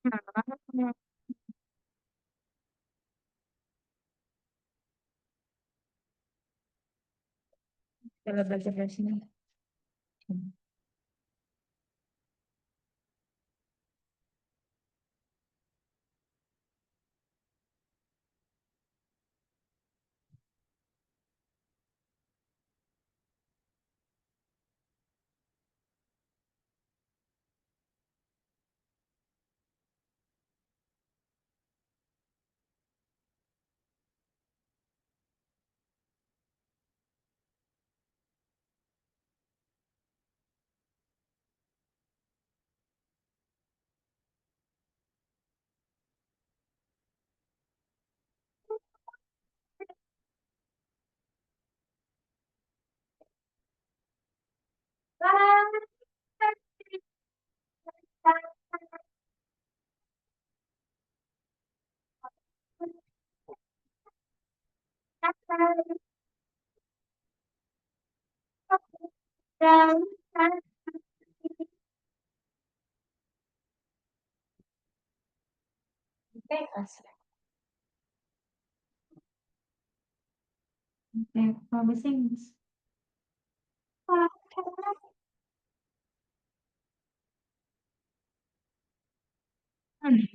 Hmm. Kalau belajar dari sini. Bebas. Oke, kalau bahasa Inggris. Hmm.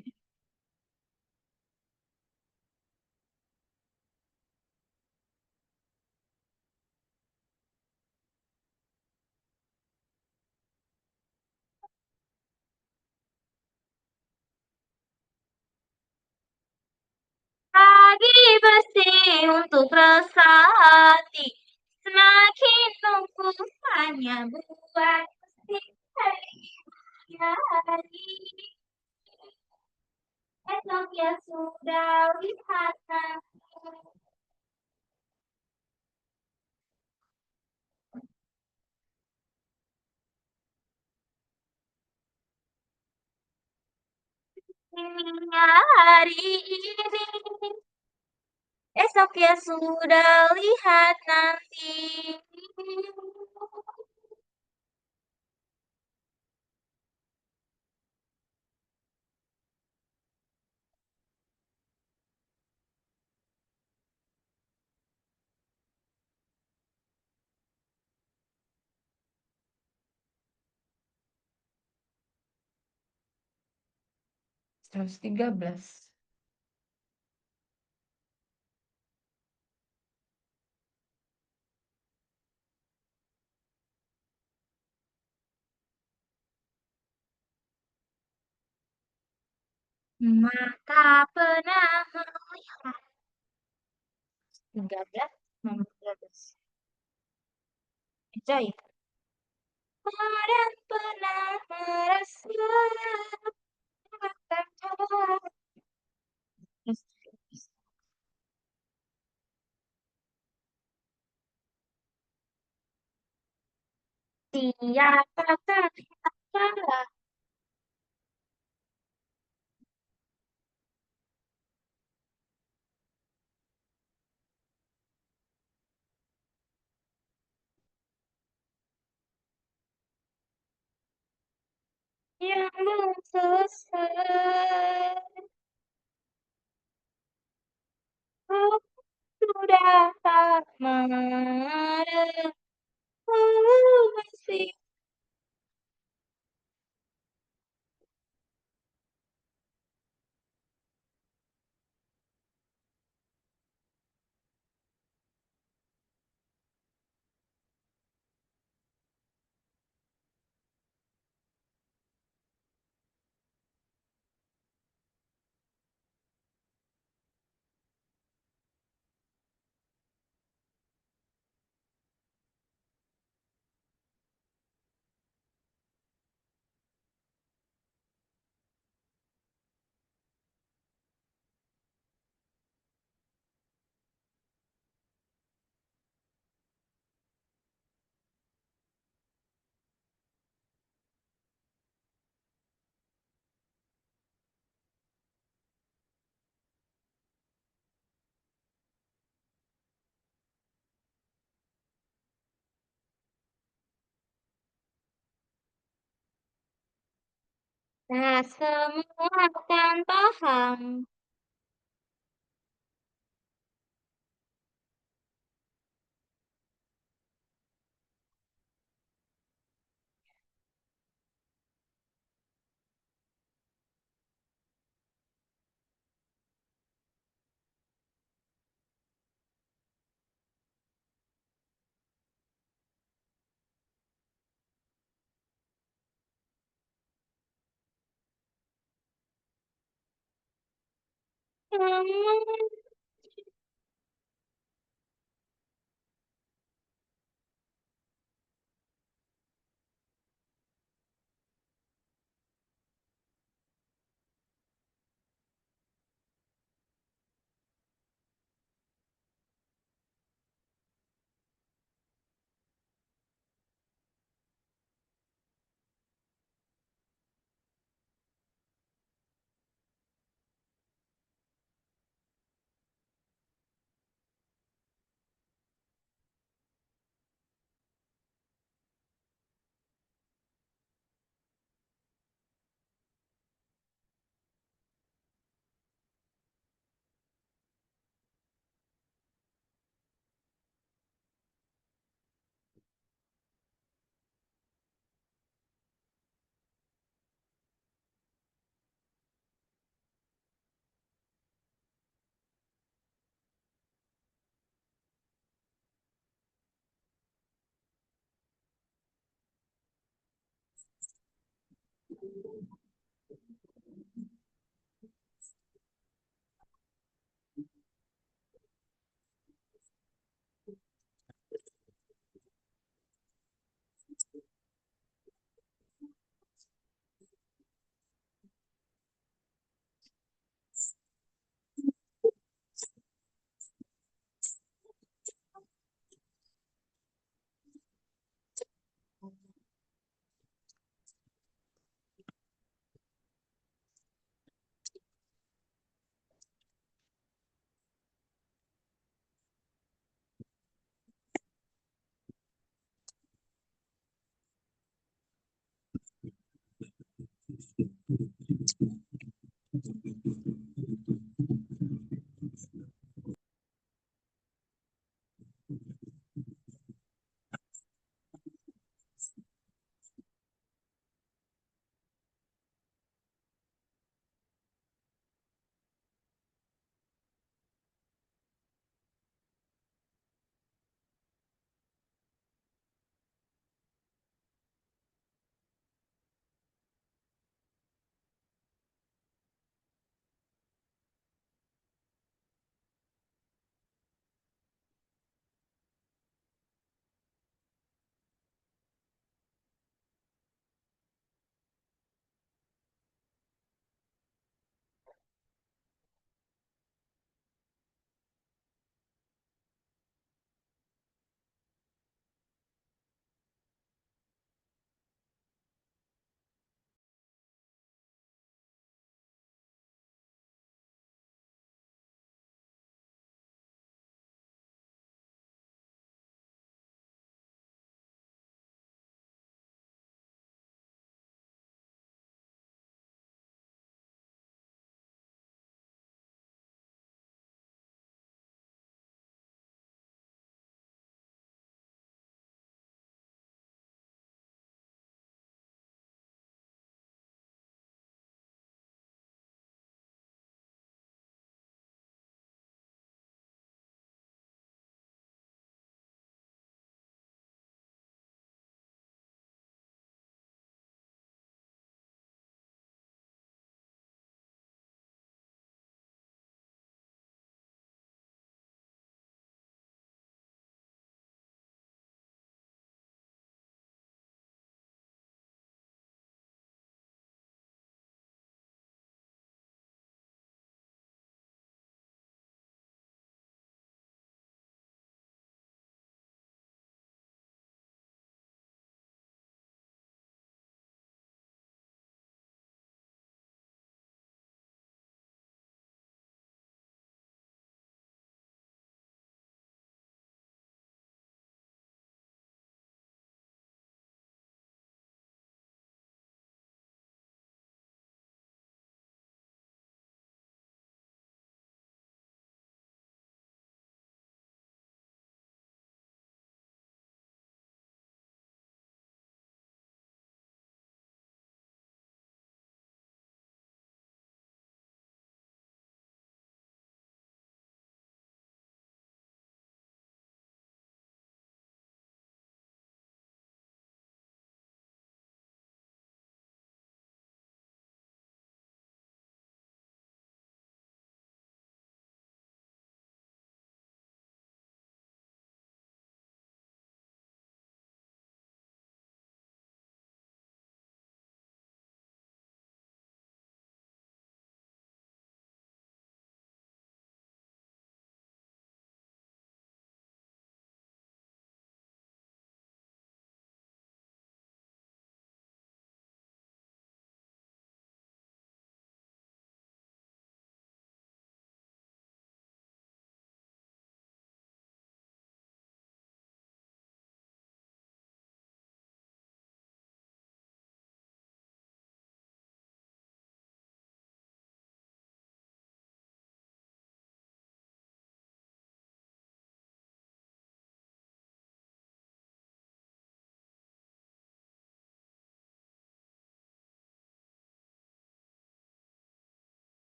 'Pagi bersih untuk resah hati, semakin nunggu hanya buat bersih hari. Esok ya sudah lihat nanti. Ininya hari ini, esok ya sudah lihat nanti. 113. Maka pernah melihat 13 nomor 13. Joy. Dan pernah merasa siapakah antara yang belum selesai. Aku sudah tak marah, masih Nah, semua akan paham.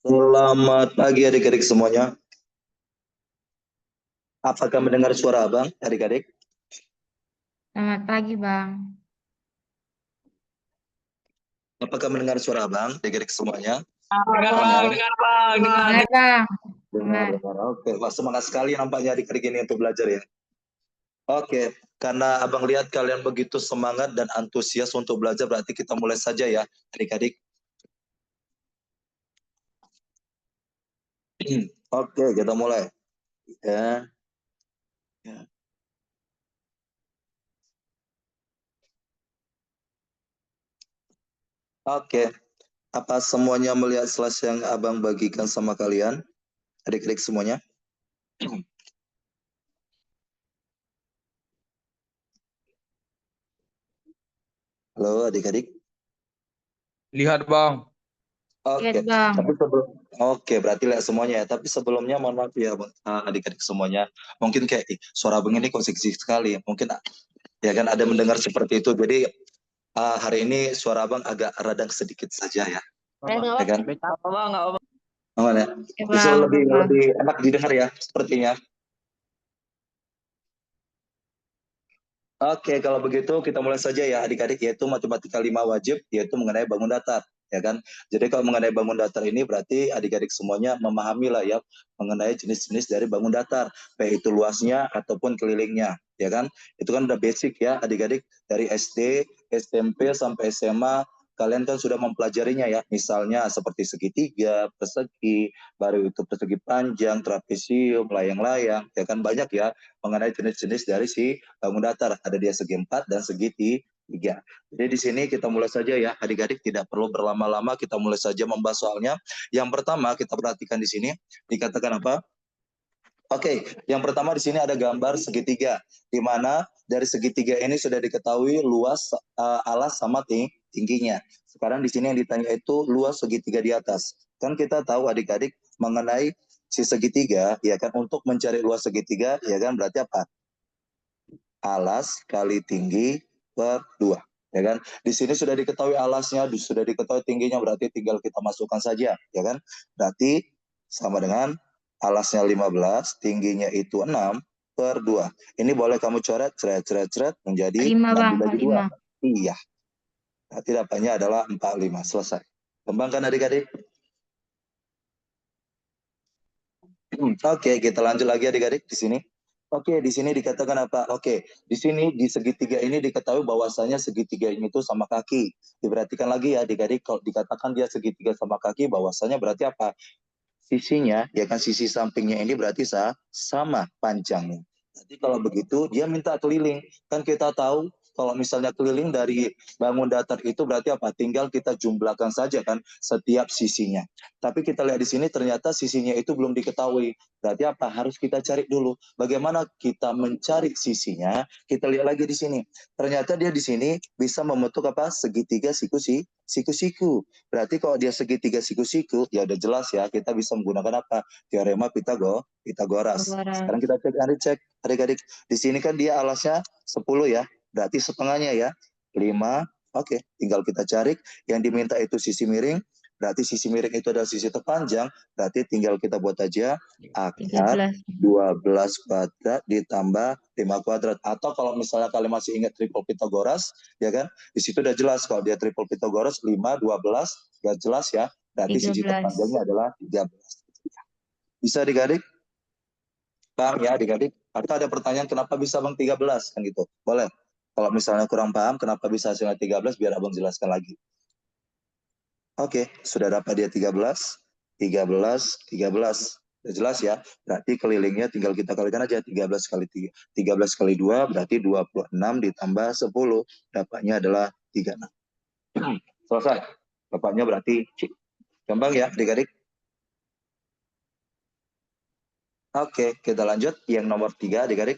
Selamat pagi adik-adik semuanya. Apakah mendengar suara abang adik-adik? Selamat pagi, Bang. Apakah mendengar suara abang adik-adik semuanya? Dengar Bang bang, ya? dengar bang, dengar. Dengar, Bang. Dengar, Dengar. dengar. Oke, wah semangat sekali nampaknya adik-adik ini untuk belajar ya. Oke, karena abang lihat kalian begitu semangat dan antusias untuk belajar, berarti kita mulai saja ya adik-adik. Oke, kita mulai. Ya. Ya. Oke, apa semuanya melihat slide yang abang bagikan sama kalian? Adik-adik semuanya? Halo adik-adik? Lihat bang. Lihat, Oke, Bang. tapi berarti lihat semuanya ya. Tapi sebelumnya mohon maaf ya adik-adik semuanya. Mungkin kayak suara abang ini kok seksi sekali. Mungkin ya kan ada mendengar seperti itu. Jadi hari ini suara abang agak radang sedikit saja ya. Ya kan? Apa bang? Nggak apa? Aman ya. Ya, Bisa Bang. lebih Apa? lebih enak didengar ya sepertinya. Oke, kalau begitu kita mulai saja ya adik-adik, yaitu matematika 5 wajib, yaitu mengenai bangun datar, ya kan? Jadi kalau mengenai bangun datar ini berarti adik-adik semuanya memahami lah ya mengenai jenis-jenis dari bangun datar, baik itu luasnya ataupun kelilingnya, ya kan? Itu kan udah basic ya adik-adik dari SD, SMP sampai SMA kalian kan sudah mempelajarinya ya, misalnya seperti segitiga, persegi, baru itu persegi panjang, trapesium, layang-layang, ya kan banyak ya mengenai jenis-jenis dari si bangun datar. Ada dia segi 4 dan segi 3. Jadi di sini kita mulai saja ya adik-adik, tidak perlu berlama-lama, kita mulai saja membahas soalnya. Yang pertama kita perhatikan di sini dikatakan apa? Oke, yang pertama di sini ada gambar segitiga, di mana dari segitiga ini sudah diketahui luas alas sama tingginya. Sekarang di sini yang ditanya itu luas segitiga di atas. Kan kita tahu adik-adik mengenai si segitiga, ya kan, untuk mencari luas segitiga, ya kan, berarti apa? Alas kali tinggi per 2. Ya kan? Di sini sudah diketahui alasnya, sudah diketahui tingginya, berarti tinggal kita masukkan saja, ya kan? Berarti sama dengan alasnya 15, tingginya itu 6 per 2. Ini boleh kamu coret, ceret menjadi 5, 6 Bang. dibagi 2. 5. Iya. Berarti dapatnya adalah 45. Selesai. Kembangkan adik-adik. Oke, kita lanjut lagi adik-adik di sini. Oke, di sini dikatakan apa? Oke, di sini di segitiga ini diketahui bahwasanya segitiga ini tuh sama kaki. Diperhatikan lagi ya adik-adik, kalau dikatakan dia segitiga sama kaki, bahwasanya berarti apa? Sisinya, ya kan, sisi sampingnya ini berarti sama panjangnya. Jadi kalau begitu dia minta keliling. Kan kita tahu kalau misalnya keliling dari bangun datar itu berarti apa? Tinggal kita jumlahkan saja kan setiap sisinya. Tapi kita lihat di sini ternyata sisinya itu belum diketahui. Berarti apa? Harus kita cari dulu. Bagaimana kita mencari sisinya? Kita lihat lagi di sini. Ternyata dia di sini bisa membentuk apa? Segitiga siku-siku. Berarti kalau dia segitiga siku-siku, ya udah jelas ya, kita bisa menggunakan apa? Teorema Pitagoras. Sekarang kita cek adik-adik. Di sini kan dia alasnya 10 ya, berarti setengahnya ya, 5. Oke, tinggal kita cari. Yang diminta itu sisi miring, berarti sisi miring itu adalah sisi terpanjang, berarti tinggal kita buat aja akar 13. 12 kuadrat ditambah 5 kuadrat. Atau kalau misalnya kalian masih ingat triple Pitagoras, ya kan? Di situ udah jelas kalau dia triple Pitagoras 5, 12, udah jelas ya. Berarti sisi 13. terpanjangnya adalah 13. Bisa adik-adik? Paham ya adik-adik? Atau ada pertanyaan kenapa bisa Bang 13? Kan gitu. Boleh. Kalau misalnya kurang paham kenapa bisa hasilnya 13, biar Abang jelaskan lagi. Oke, sudah dapat dia 13, 13, 13. Sudah jelas ya. Berarti kelilingnya tinggal kita kalikan aja 13 kali 3. 13 kali 2 berarti 26 ditambah 10. Dapatnya adalah 36. Selesai. Dapatnya berarti C. Gampang ya adik-adik? Oke, kita lanjut. Yang nomor 3 adik-adik.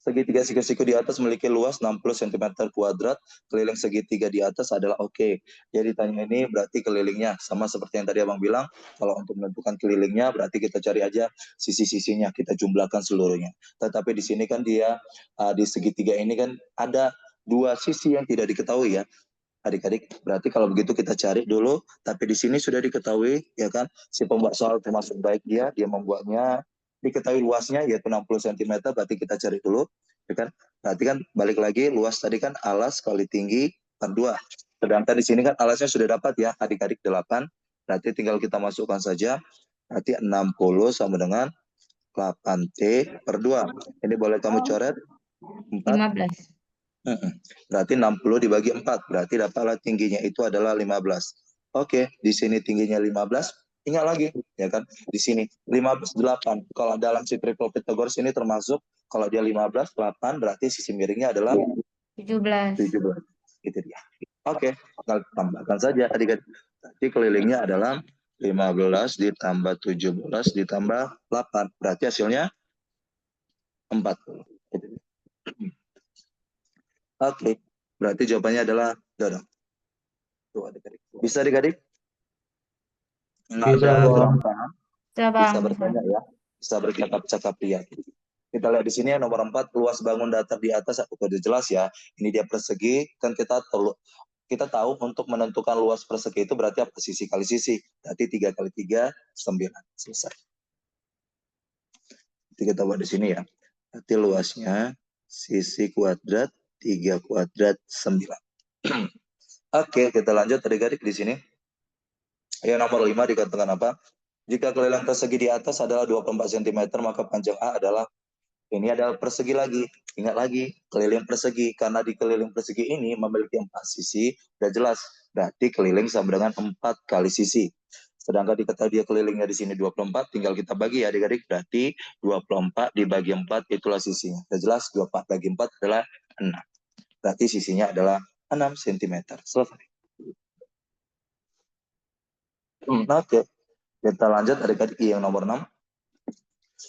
Segitiga siku-siku di atas memiliki luas 60 cm kuadrat, keliling segitiga di atas adalah oke. Jadi tanya ini berarti kelilingnya, sama seperti yang tadi Abang bilang, kalau untuk menentukan kelilingnya berarti kita cari aja sisi-sisinya, kita jumlahkan seluruhnya. Tetapi di sini kan dia, di segitiga ini kan ada dua sisi yang tidak diketahui ya. adik-adik. Berarti kalau begitu kita cari dulu, tapi di sini sudah diketahui, ya kan, si pembuat soal termasuk baik dia membuatnya, diketahui luasnya yaitu 60 cm, berarti kita cari dulu, ya kan. Berarti kan balik lagi, luas tadi kan alas kali tinggi per 2. Sedangkan di sini kan alasnya sudah dapat ya, adik-adik 8, berarti tinggal kita masukkan saja, berarti 60 sama dengan 8T per 2. Ini boleh kamu coret 4. 15. Berarti 60 dibagi 4, berarti dapatlah tingginya itu adalah 15. Oke, di sini tingginya 15, ingat lagi, ya kan? Di sini 15, 8. Kalau dalam si triple Pythagoras ini termasuk, kalau dia 15, 8, berarti sisi miringnya adalah 17. 17. Itu dia. Oke, tinggal tambahkan saja adik-adik. Berarti kelilingnya adalah 15 ditambah 17 ditambah 8. Berarti hasilnya 40. Oke, berarti jawabannya adalah Dodo. Tuh adik-adik. Bisa adik-adik? Nggak Bisa, ada Bang. kurang paham? Bisa Bisa Bang. bertanya ya. Bisa bercakap-cakap ya. Kita lihat di sini nomor 4, luas bangun datar di atas, udah jelas ya. Ini dia persegi, kan kita tahu untuk menentukan luas persegi itu berarti apa? Sisi kali sisi. Berarti 3 kali 3, 9. Selesai. Jadi kita buat di sini ya. Berarti luasnya sisi kuadrat 3 kuadrat 9. Oke, kita lanjut adik-adik di sini. Yang nomor 5 dikatakan apa? Jika keliling persegi di atas adalah 24 cm, maka panjang A adalah, ini adalah persegi lagi. Ingat lagi, keliling persegi. Karena di keliling persegi ini memiliki 4 sisi, sudah jelas. Berarti keliling sama dengan 4 kali sisi. Sedangkan diketahui dia kelilingnya di sini 24, tinggal kita bagi ya adik-adik. Berarti 24 dibagi 4 itulah sisinya. Sudah jelas, 24 bagi 4 adalah 6. Berarti sisinya adalah 6 cm. Selesai. Oke. Kita lanjut adik-adik yang nomor 6.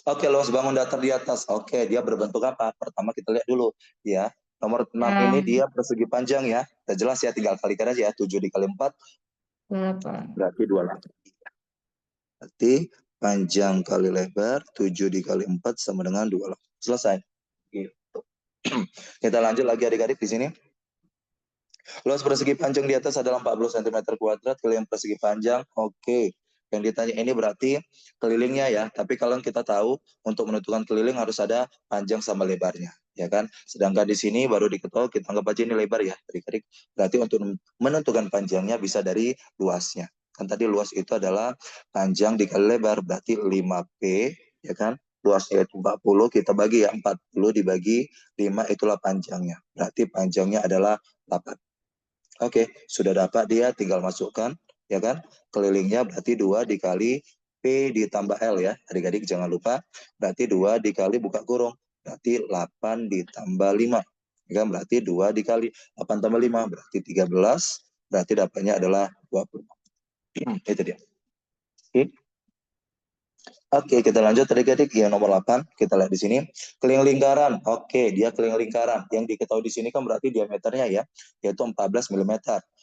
Oke, luas bangun datar di atas. Oke, dia berbentuk apa? Pertama kita lihat dulu ya. Nomor 6 ini dia persegi panjang ya. Sudah jelas ya, tinggal kalikan aja ya. 7 dikali 4 28. berarti 28. Berarti panjang kali lebar 7 dikali 4 sama dengan 28. Selesai. Gitu. Kita lanjut lagi adik-adik di sini. Luas persegi panjang di atas adalah 40 cm kuadrat, keliling persegi panjang. Oke. Yang ditanya ini berarti kelilingnya ya. Tapi kalau kita tahu untuk menentukan keliling harus ada panjang sama lebarnya, ya kan? Sedangkan di sini baru diketahui, kita anggap aja ini lebar ya, adik-adik. Berarti untuk menentukan panjangnya bisa dari luasnya. Kan tadi luas itu adalah panjang dikali lebar, berarti 5P, ya kan? Luasnya itu 40, kita bagi ya, 40 dibagi 5 itulah panjangnya. Berarti panjangnya adalah 8. Oke, sudah dapat dia, tinggal masukkan, ya kan? Kelilingnya berarti 2 dikali P ditambah L ya, adik-adik jangan lupa. Berarti 2 dikali buka kurung, berarti 8 ditambah 5. Ya kan? Berarti 2 dikali 8 tambah 5, berarti 13. Berarti dapatnya adalah 20. Itu dia. Oke. Oke, kita lanjut adik-adik yang nomor 8. Kita lihat di sini. Keliling lingkaran. Oke, dia keliling lingkaran. Yang diketahui di sini kan berarti diameternya ya, yaitu 14 mm.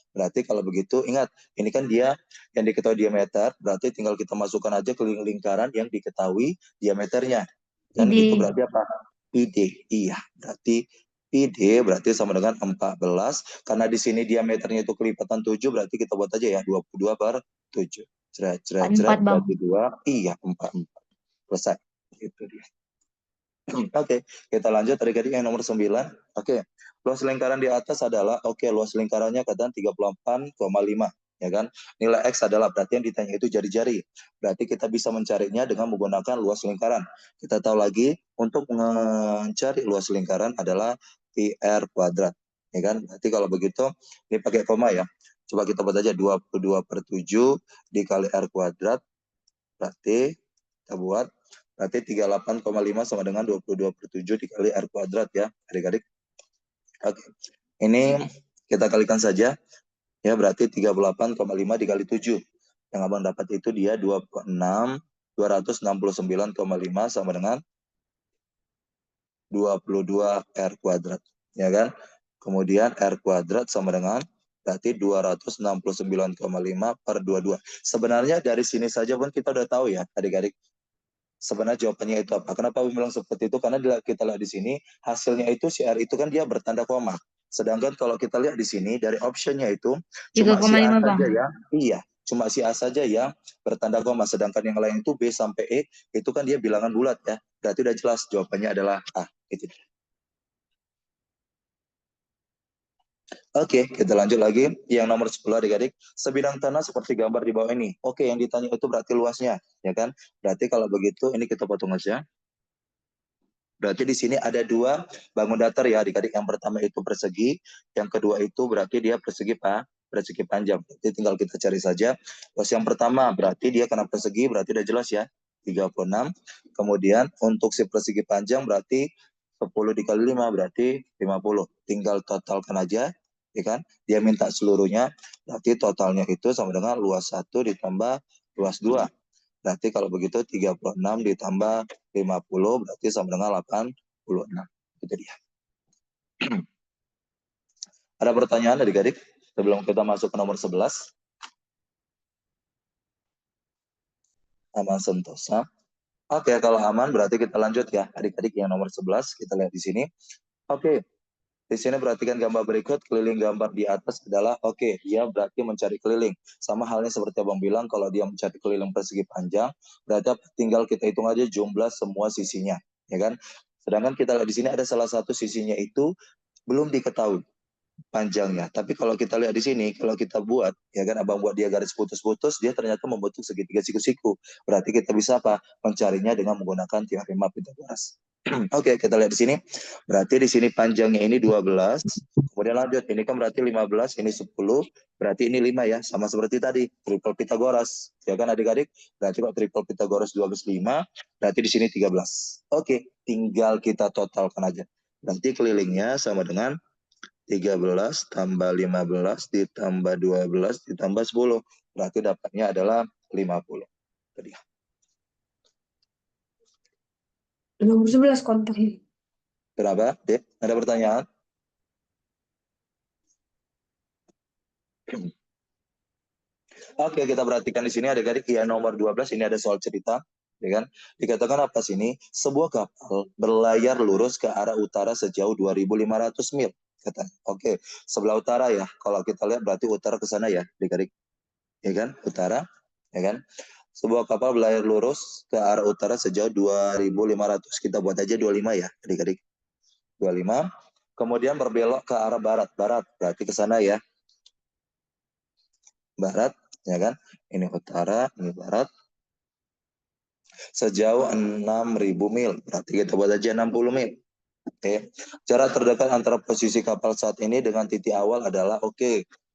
Berarti kalau begitu, ingat, ini kan dia yang diketahui diameter, berarti tinggal kita masukkan aja keliling lingkaran yang diketahui diameternya. Dan ID. itu berarti apa? PD. Iya, berarti PD berarti sama dengan 14. Karena di sini diameternya itu kelipatan 7, berarti kita buat aja ya, 22 per 7. Ceret, 4, Bang. berarti 2. Iya, 4. Selesai. Itu dia. Oke, kita lanjut adik-adik yang nomor 9. Oke, luas lingkaran di atas adalah, luas lingkarannya katakan 38,5. Ya kan? Nilai X adalah, berarti yang ditanya itu jari-jari. Berarti kita bisa mencarinya dengan menggunakan luas lingkaran. Kita tahu lagi, untuk mencari luas lingkaran adalah PR kuadrat. Ya kan? Berarti kalau begitu, ini pakai koma ya. Coba kita buat aja 22 per 7 dikali R kuadrat. Berarti kita buat, berarti 38,5 sama dengan 22 per 7 dikali R kuadrat ya, adik-adik. Oke, ini kita kalikan saja. Ya, berarti 38,5 dikali 7. Yang abang dapat itu dia 269,5 sama dengan 22 R kuadrat. Ya kan? Kemudian R kuadrat sama dengan berarti 269,5 per 22. Sebenarnya dari sini saja pun kita udah tahu ya, adik-adik. Sebenarnya jawabannya itu apa? Kenapa bilang seperti itu? Karena kita lihat di sini, hasilnya itu si R itu kan dia bertanda koma. Sedangkan kalau kita lihat di sini dari optionnya itu cuma si A 3,5 saja Bang. ya. Iya, cuma si A saja yang bertanda koma. Sedangkan yang lain itu B sampai E itu kan dia bilangan bulat ya. Berarti udah jelas jawabannya adalah A. Gitu. Oke, kita lanjut lagi. Yang nomor 10 adik-adik, sebidang tanah seperti gambar di bawah ini. Oke, yang ditanya itu berarti luasnya, ya kan? Berarti kalau begitu ini kita potong aja. Berarti di sini ada dua bangun datar ya adik-adik. Yang pertama itu persegi, yang kedua itu berarti dia persegi persegi panjang. Jadi tinggal kita cari saja. Terus yang pertama berarti dia kena persegi, berarti udah jelas ya. 36. Kemudian untuk si persegi panjang berarti 10 dikali 5 berarti 50. Tinggal totalkan aja, ya kan? Dia minta seluruhnya, berarti totalnya itu sama dengan luas 1 ditambah luas 2. Berarti kalau begitu 36 ditambah 50 berarti sama dengan 86. Itu dia. Ada pertanyaan adik-adik sebelum kita masuk ke nomor 11? Aman sentosa. Oke, kalau aman berarti kita lanjut ya. Adik-adik yang nomor 11 kita lihat di sini. Oke. Di sini perhatikan gambar berikut, keliling gambar di atas adalah dia berarti mencari keliling. Sama halnya seperti Abang bilang, kalau dia mencari keliling persegi panjang, berarti tinggal kita hitung aja jumlah semua sisinya, ya kan? Sedangkan kita lihat di sini ada salah satu sisinya itu belum diketahui panjangnya. Tapi kalau kita lihat di sini, kalau kita buat, ya kan Abang buat dia garis putus-putus, dia ternyata membentuk segitiga siku-siku. Berarti kita bisa apa? Mencarinya dengan menggunakan teorema Pythagoras. Oke, kita lihat di sini. Berarti di sini panjangnya ini 12. Kemudian lanjut, ini kan berarti 15, ini 10. Berarti ini 5 ya, sama seperti tadi, triple Pythagoras. Ya kan adik-adik? Berarti kalau triple Pythagoras 12, 5, berarti di sini 13. Oke, tinggal kita totalkan aja. Berarti kelilingnya sama dengan 13 tambah 15 ditambah 12 ditambah 10. Berarti dapatnya adalah 50. Tadi. Nomor 11 kontaknya. Berapa, Dek? Ada pertanyaan? Oke, kita perhatikan di sini adik-adik ya nomor 12 ini ada soal cerita, ya kan? Dikatakan apa sini? Sebuah kapal berlayar lurus ke arah utara sejauh 2.500 mil. Kata, oke, sebelah utara ya. Kalau kita lihat berarti utara ke sana ya, adik-adik. Ya kan? Utara, ya kan? Sebuah kapal berlayar lurus ke arah utara sejauh 2.500. Kita buat aja 25 ya, adik-adik. 25. Kemudian berbelok ke arah barat. Barat berarti ke sana ya. Barat, ya kan? Ini utara, ini barat. Sejauh 6.000 mil. Berarti kita buat aja 60 mil. Oke. Jarak terdekat antara posisi kapal saat ini dengan titik awal adalah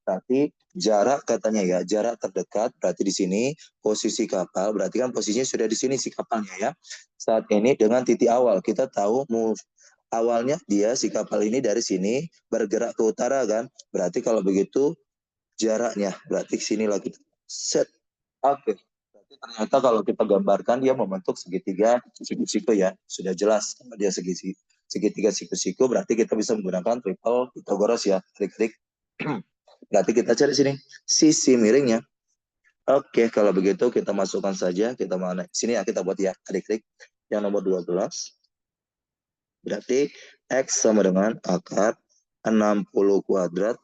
Berarti jarak katanya ya, jarak terdekat berarti di sini posisi kapal, berarti kan posisinya sudah di sini si kapalnya ya. Saat ini dengan titik awal, kita tahu move awalnya dia si kapal ini dari sini bergerak ke utara kan. Berarti kalau begitu jaraknya berarti sini lagi set. Oke. Berarti ternyata kalau kita gambarkan dia membentuk segitiga siku-siku ya. Sudah jelas kalau dia segitiga siku-siku berarti kita bisa menggunakan triple Pythagoras ya. Trik-trik. Berarti kita cari sini sisi miringnya. Oke, kalau begitu kita masukkan saja, kita mana sini ya kita buat ya adik-adik yang nomor 12. Berarti X sama dengan akar 60 kuadrat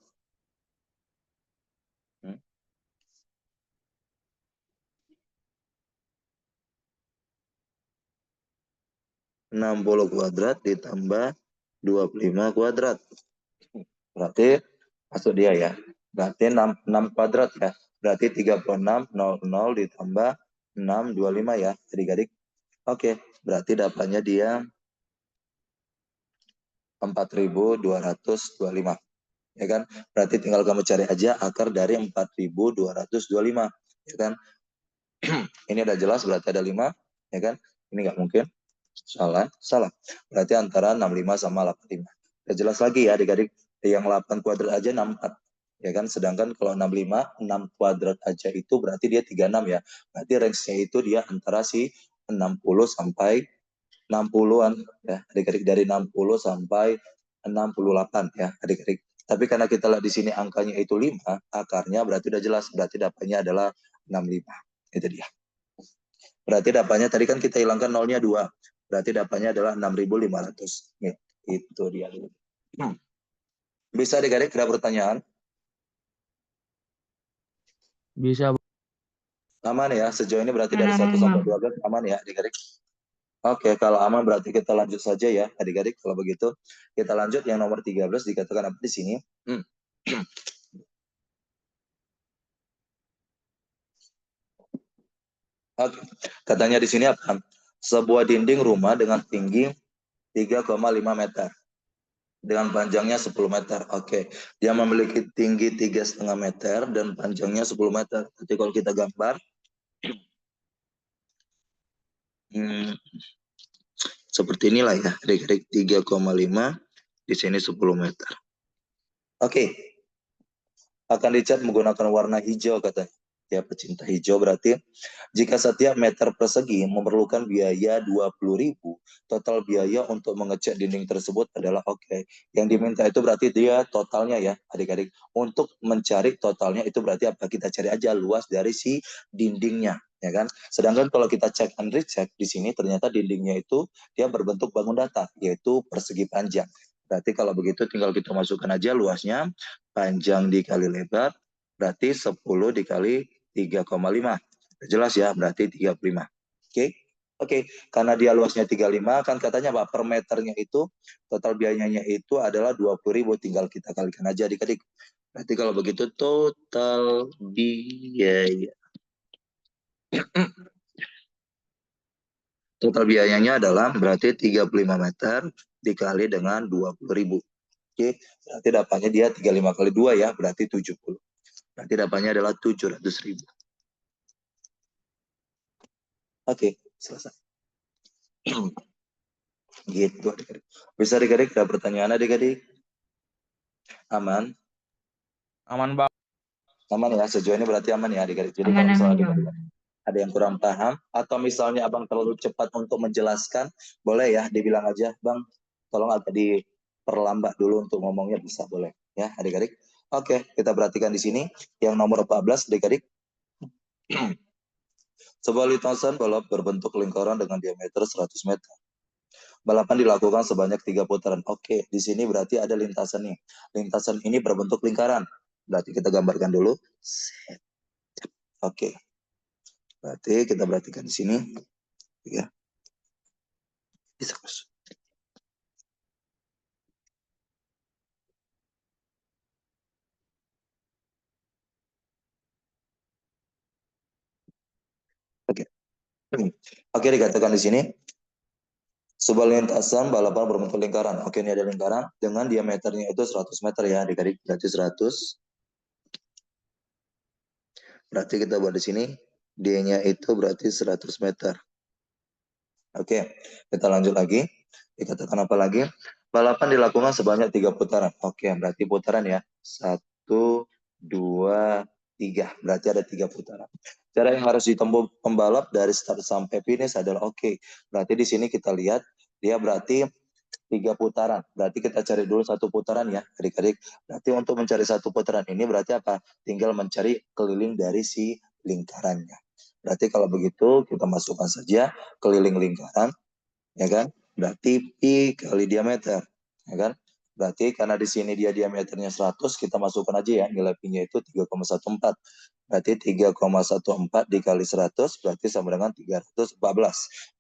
60 kuadrat ditambah 25 kuadrat. Berarti masuk dia ya. Berarti 6 kuadrat ya. Berarti 36, 00 ditambah 6, 25 ya adik-adik. Oke, berarti dapatnya dia 4.225. Ya kan? Berarti tinggal kamu cari aja akar dari 4.225. Ya kan? Ini udah jelas berarti ada 5. Ya kan? Ini nggak mungkin. Salah. Berarti antara 65 sama 85. Udah jelas lagi ya adik-adik. Yang 8 kuadrat aja 64. Ya kan? Sedangkan kalau 65, 6 kuadrat aja itu berarti dia 36 ya. Berarti range-nya itu dia antara si 60 sampai 60-an ya. Adik-adik dari 60 sampai 68 ya adik-adik. Tapi karena kita lihat di sini angkanya itu 5, akarnya berarti udah jelas. Berarti dapatnya adalah 65. Itu dia. Berarti dapatnya tadi kan kita hilangkan nolnya 2. Berarti dapatnya adalah 6.500. Itu dia. Bisa adik-adik, ada pertanyaan? Bisa, Bang. Aman ya, sejauh ini berarti dari 1 Aman, sampai Bang. 12 aman ya adik-adik? Oke, kalau aman berarti kita lanjut saja ya adik-adik. Kalau begitu, kita lanjut yang nomor 13 dikatakan apa di sini? Oke, katanya di sini apa? Sebuah dinding rumah dengan tinggi 3,5 meter. Dengan panjangnya 10 meter. Oke, dia memiliki tinggi 3,5 meter dan panjangnya 10 meter. Jadi kalau kita gambar, seperti inilah ya, adik-adik 3,5 di sini 10 meter. Oke, akan dicat menggunakan warna hijau katanya. Ya, pecinta hijau berarti jika setiap meter persegi memerlukan biaya 20.000, total biaya untuk mengecat dinding tersebut adalah oke. Yang diminta itu berarti dia totalnya ya, adik-adik. Untuk mencari totalnya itu berarti apa? Kita cari aja luas dari si dindingnya, ya kan? Sedangkan kalau kita cek and recheck di sini ternyata dindingnya itu dia berbentuk bangun datar, yaitu persegi panjang. Berarti kalau begitu tinggal kita masukkan aja luasnya, panjang dikali lebar, berarti 10 dikali 3,5. Jelas ya, berarti 35. Oke. Oke, karena dia luasnya 35, kan katanya Pak, per meternya itu, total biayanya itu adalah 20.000, tinggal kita kalikan aja adik-adik. Berarti kalau begitu, total biaya. Total biayanya adalah berarti 35 meter dikali dengan 20.000. Oke, berarti dapatnya dia 35 kali 2 ya, berarti 70. Berarti dapatnya adalah 700.000. Oke, selesai. Gitu adik-adik. Bisa adik-adik, ada pertanyaan adik-adik? Aman? Aman, Bang. Aman ya, sejauh ini berarti aman ya adik-adik. Jadi Aman, kalau aman, misalnya Bang. adik-adik ada yang kurang paham, atau misalnya abang terlalu cepat untuk menjelaskan, boleh ya dibilang aja, Bang, tolong agak diperlambat dulu untuk ngomongnya, bisa boleh ya adik-adik. Oke, kita perhatikan di sini yang nomor 14 adik-adik. Sebuah lintasan balap berbentuk lingkaran dengan diameter 100 meter. Balapan dilakukan sebanyak 3 putaran. Oke, di sini berarti ada lintasan nih. Lintasan ini berbentuk lingkaran. Berarti kita gambarkan dulu. Oke. Berarti kita perhatikan di sini. Ya. Bisa masuk. Oke. Oke, dikatakan di sini. Sebuah lintasan balapan berbentuk lingkaran. Oke, ini ada lingkaran dengan diameternya itu 100 meter ya, adik-adik. Berarti 100. Berarti kita buat di sini. D-nya itu berarti 100 meter. Oke, kita lanjut lagi. Dikatakan apa lagi? Balapan dilakukan sebanyak 3 putaran. Oke, berarti putaran ya. 1, 2, 3. Berarti ada 3 putaran. Cara yang harus ditempuh pembalap dari start sampai finish adalah oke. Berarti di sini kita lihat dia berarti 3 putaran. Berarti kita cari dulu 1 putaran ya, adik-adik. Berarti untuk mencari 1 putaran ini berarti apa? Tinggal mencari keliling dari si lingkarannya. Berarti kalau begitu kita masukkan saja keliling lingkaran, ya kan? Berarti pi kali diameter, ya kan? Berarti karena di sini dia diameternya 100, kita masukkan aja ya, nilai pi-nya itu 3,14. Berarti 3,14 dikali 100 berarti sama dengan 314.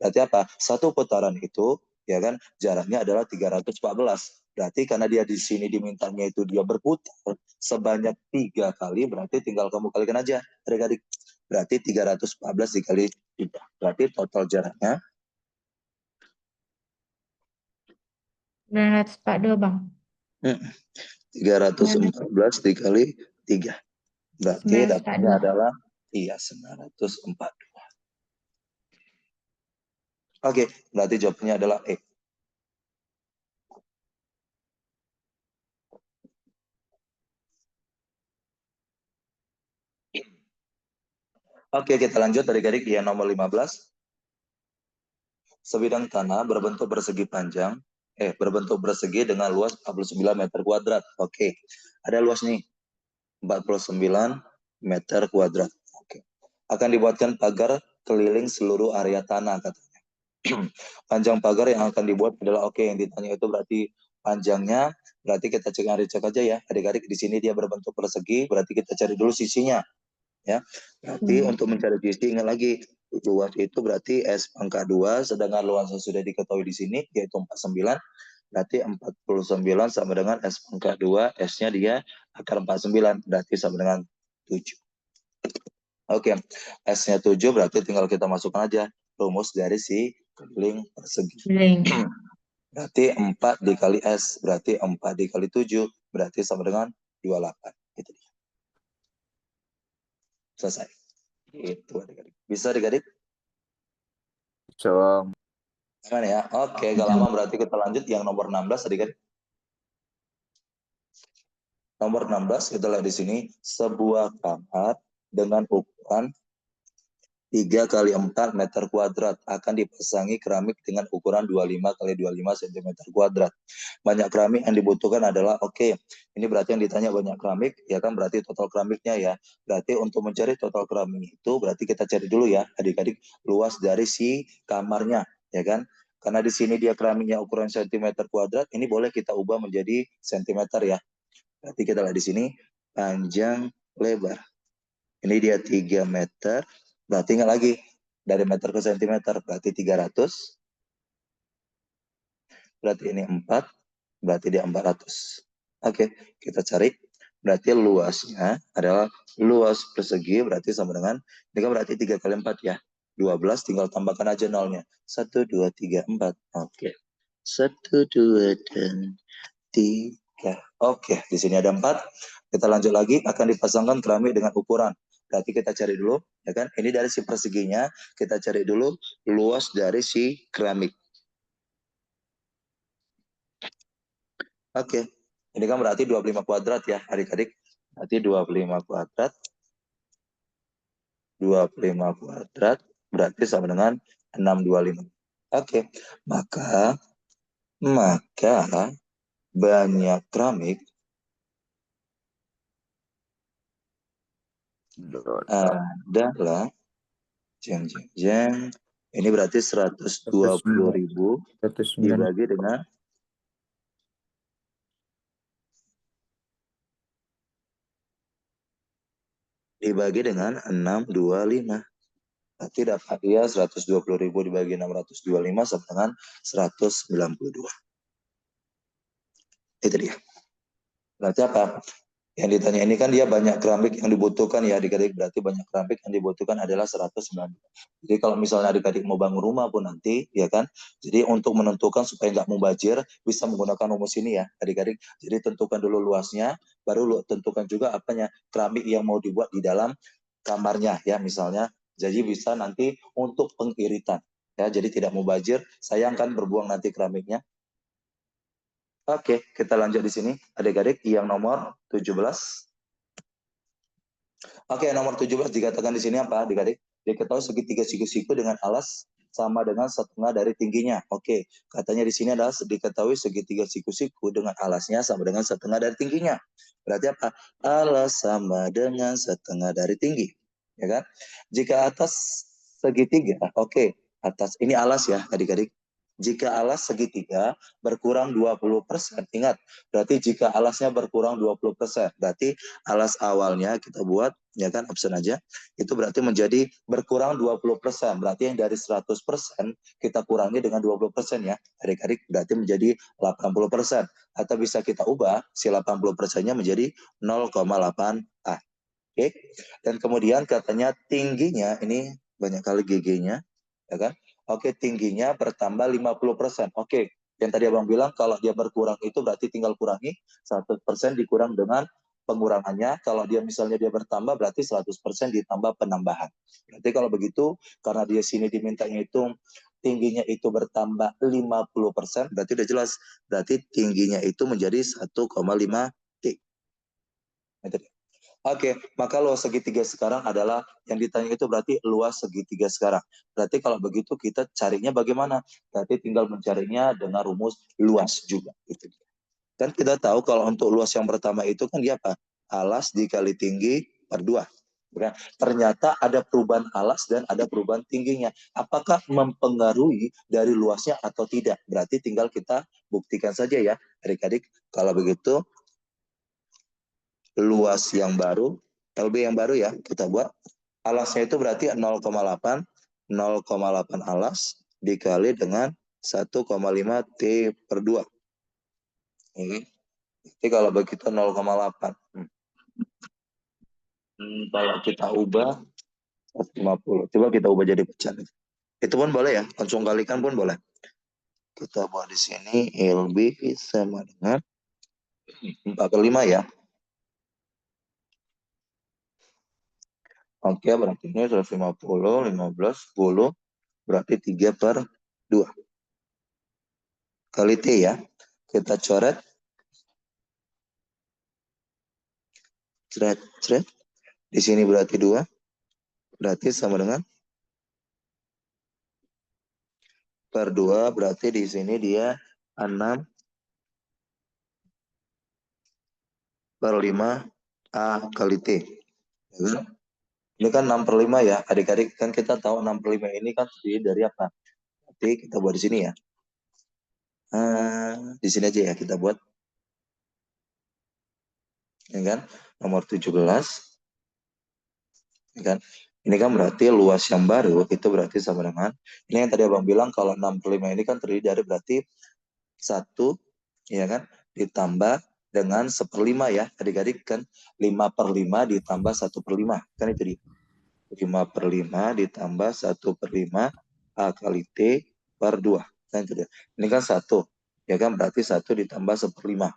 Berarti apa? Satu putaran itu, ya kan, jaraknya adalah 314. Berarti karena dia di sini dimintanya itu dia berputar sebanyak 3 kali, berarti tinggal kamu kalikan aja, adik-adik. Berarti 314 dikali 3. Berarti total jaraknya 942, Bang. 314 dikali 3. Berarti dapatnya 942. adalah 942. Oke, berarti jawabannya adalah E. Oke, kita lanjut adik-adik yang nomor 15. Sebidang tanah berbentuk bersegi dengan luas 49 meter kuadrat. Oke, ada luas nih 49 meter kuadrat. Oke. Akan dibuatkan pagar keliling seluruh area tanah katanya. Panjang pagar yang akan dibuat adalah oke, yang ditanya itu berarti panjangnya berarti kita cek aja ya adik-adik. Di sini dia berbentuk persegi, berarti kita cari dulu sisinya ya. Berarti untuk mencari sisi, ingat lagi luas itu berarti S pangkat 2, sedangkan luasnya sudah diketahui di sini yaitu 49. Berarti 49 sama dengan S pangkat 2, S-nya dia akar 49, berarti sama dengan 7. Oke, S-nya 7 berarti tinggal kita masukkan aja rumus dari si keliling persegi. Berarti 4 dikali S, berarti 4 dikali 7, berarti sama dengan 28. Itu dia. Selesai. Itu adik-adik. Bisa adik-adik? Coba. Aman ya? Oke, kalau aman berarti kita lanjut yang nomor 16 adik-adik. Nomor 16 kita lihat di sini, sebuah kamar dengan ukuran 3 kali 4 meter kuadrat akan dipasangi keramik dengan ukuran 25 kali 25 cm kuadrat. Banyak keramik yang dibutuhkan adalah, oke, ini berarti yang ditanya banyak keramik, ya kan, berarti total keramiknya ya. Berarti untuk mencari total keramik itu, berarti kita cari dulu ya, adik-adik, luas dari si kamarnya, ya kan. Karena di sini dia keramiknya ukuran cm kuadrat, ini boleh kita ubah menjadi cm ya. Berarti kita lihat di sini, panjang lebar. Ini dia 3 meter, berarti ingat lagi, dari meter ke sentimeter, berarti 300. Berarti ini 4, berarti dia 400. Oke, kita cari. Berarti luasnya adalah luas persegi, berarti sama dengan, ini kan berarti 3 kali 4 ya. 12, tinggal tambahkan aja nolnya. 1, 2, 3, 4. Oke. 1, 2, dan 3. Oke, di sini ada 4. Kita lanjut lagi, akan dipasangkan keramik dengan ukuran. Berarti kita cari dulu, ya kan? Ini dari si perseginya, kita cari dulu luas dari si keramik. Oke, ini kan berarti 25 kuadrat ya, adik-adik. Berarti 25 kuadrat. 25 kuadrat berarti sama dengan 625. Oke, maka banyak keramik adalah jeng. Ini berarti 120.000 dibagi dengan 625. Berarti dapat dia 120.000 dibagi 625 sama dengan 192. Itu dia. Berarti apa? Yang ditanya ini kan dia banyak keramik yang dibutuhkan ya adik-adik, berarti banyak keramik yang dibutuhkan adalah 190. Jadi kalau misalnya adik-adik mau bangun rumah pun nanti, ya kan, jadi untuk menentukan supaya nggak mubazir, bisa menggunakan rumus ini ya adik-adik. Jadi tentukan dulu luasnya, baru tentukan juga apanya, keramik yang mau dibuat di dalam kamarnya ya misalnya. Jadi bisa nanti untuk pengiritan ya, jadi tidak mubazir, sayang kan berbuang nanti keramiknya. Oke, kita lanjut di sini adik-adik yang nomor 17. Oke, nomor 17 dikatakan di sini apa adik-adik? Diketahui segitiga siku-siku dengan alas sama dengan setengah dari tingginya. Oke, katanya di sini adalah diketahui segitiga siku-siku dengan alasnya sama dengan setengah dari tingginya. Berarti apa? Alas sama dengan setengah dari tinggi. Ya kan? Jika atas segitiga, oke, atas ini alas ya adik-adik. Jika alas segitiga berkurang 20%, ingat, berarti jika alasnya berkurang 20%, berarti alas awalnya kita buat, ya kan, option aja, itu berarti menjadi berkurang 20%, berarti yang dari 100% kita kurangi dengan 20% ya, adik-adik, berarti menjadi 80%, atau bisa kita ubah, si 80%-nya menjadi 0,8A. Oke, dan kemudian katanya tingginya, ini banyak kali GG-nya, ya kan? Oke, tingginya bertambah 50%. Oke, yang tadi abang bilang kalau dia berkurang itu berarti tinggal kurangi 100% dikurang dengan pengurangannya. Kalau dia misalnya dia bertambah berarti 100% ditambah penambahan. Berarti kalau begitu, karena dia sini dimintanya itu tingginya itu bertambah 50%, berarti udah jelas. Berarti tingginya itu menjadi 1,5 T. Oke, maka luas segitiga sekarang adalah yang ditanya itu berarti luas segitiga sekarang. Berarti kalau begitu kita carinya bagaimana? Berarti tinggal mencarinya dengan rumus luas juga. Itu. Dan kita tahu kalau untuk luas yang pertama itu kan dia apa? Alas dikali tinggi per 2. Ternyata ada perubahan alas dan ada perubahan tingginya. Apakah mempengaruhi dari luasnya atau tidak? Berarti tinggal kita buktikan saja ya, adik-adik. Kalau begitu, luas yang baru, LB yang baru ya, kita buat. Alasnya itu berarti 0,8 alas dikali dengan 1,5 T per 2. Oke. Jadi kalau begitu 0,8. Kalau kita ubah 150. Coba kita ubah jadi pecahan. Itu pun boleh ya, langsung kalikan pun boleh. Kita buat di sini LB sama dengan 4/5 ya. Oke, berarti ini 150, 15, 10, berarti 3/2. Kali T ya. Kita coret. Cret. Di sini berarti 2. Berarti sama dengan per 2. Berarti di sini dia 6/5 A kali T. Ya. Ini kan 6/5 ya. Adik-adik kan kita tahu 6/5 ini kan terdiri dari apa? Nanti kita buat di sini ya. Di sini aja ya kita buat. Ya kan? Nomor 17. Ya kan? Ini kan berarti luas yang baru itu berarti sama dengan ini yang tadi Abang bilang kalau 6/5 ini kan terdiri dari berarti 1 ya kan ditambah dengan 1/5 ya adik-adik kan 5/5 ditambah 1/5 kan itu dia 5/5 ditambah 1/5 A kali T per 2 kan itu dia. Ini kan 1 ya kan berarti 1 ditambah 1/5.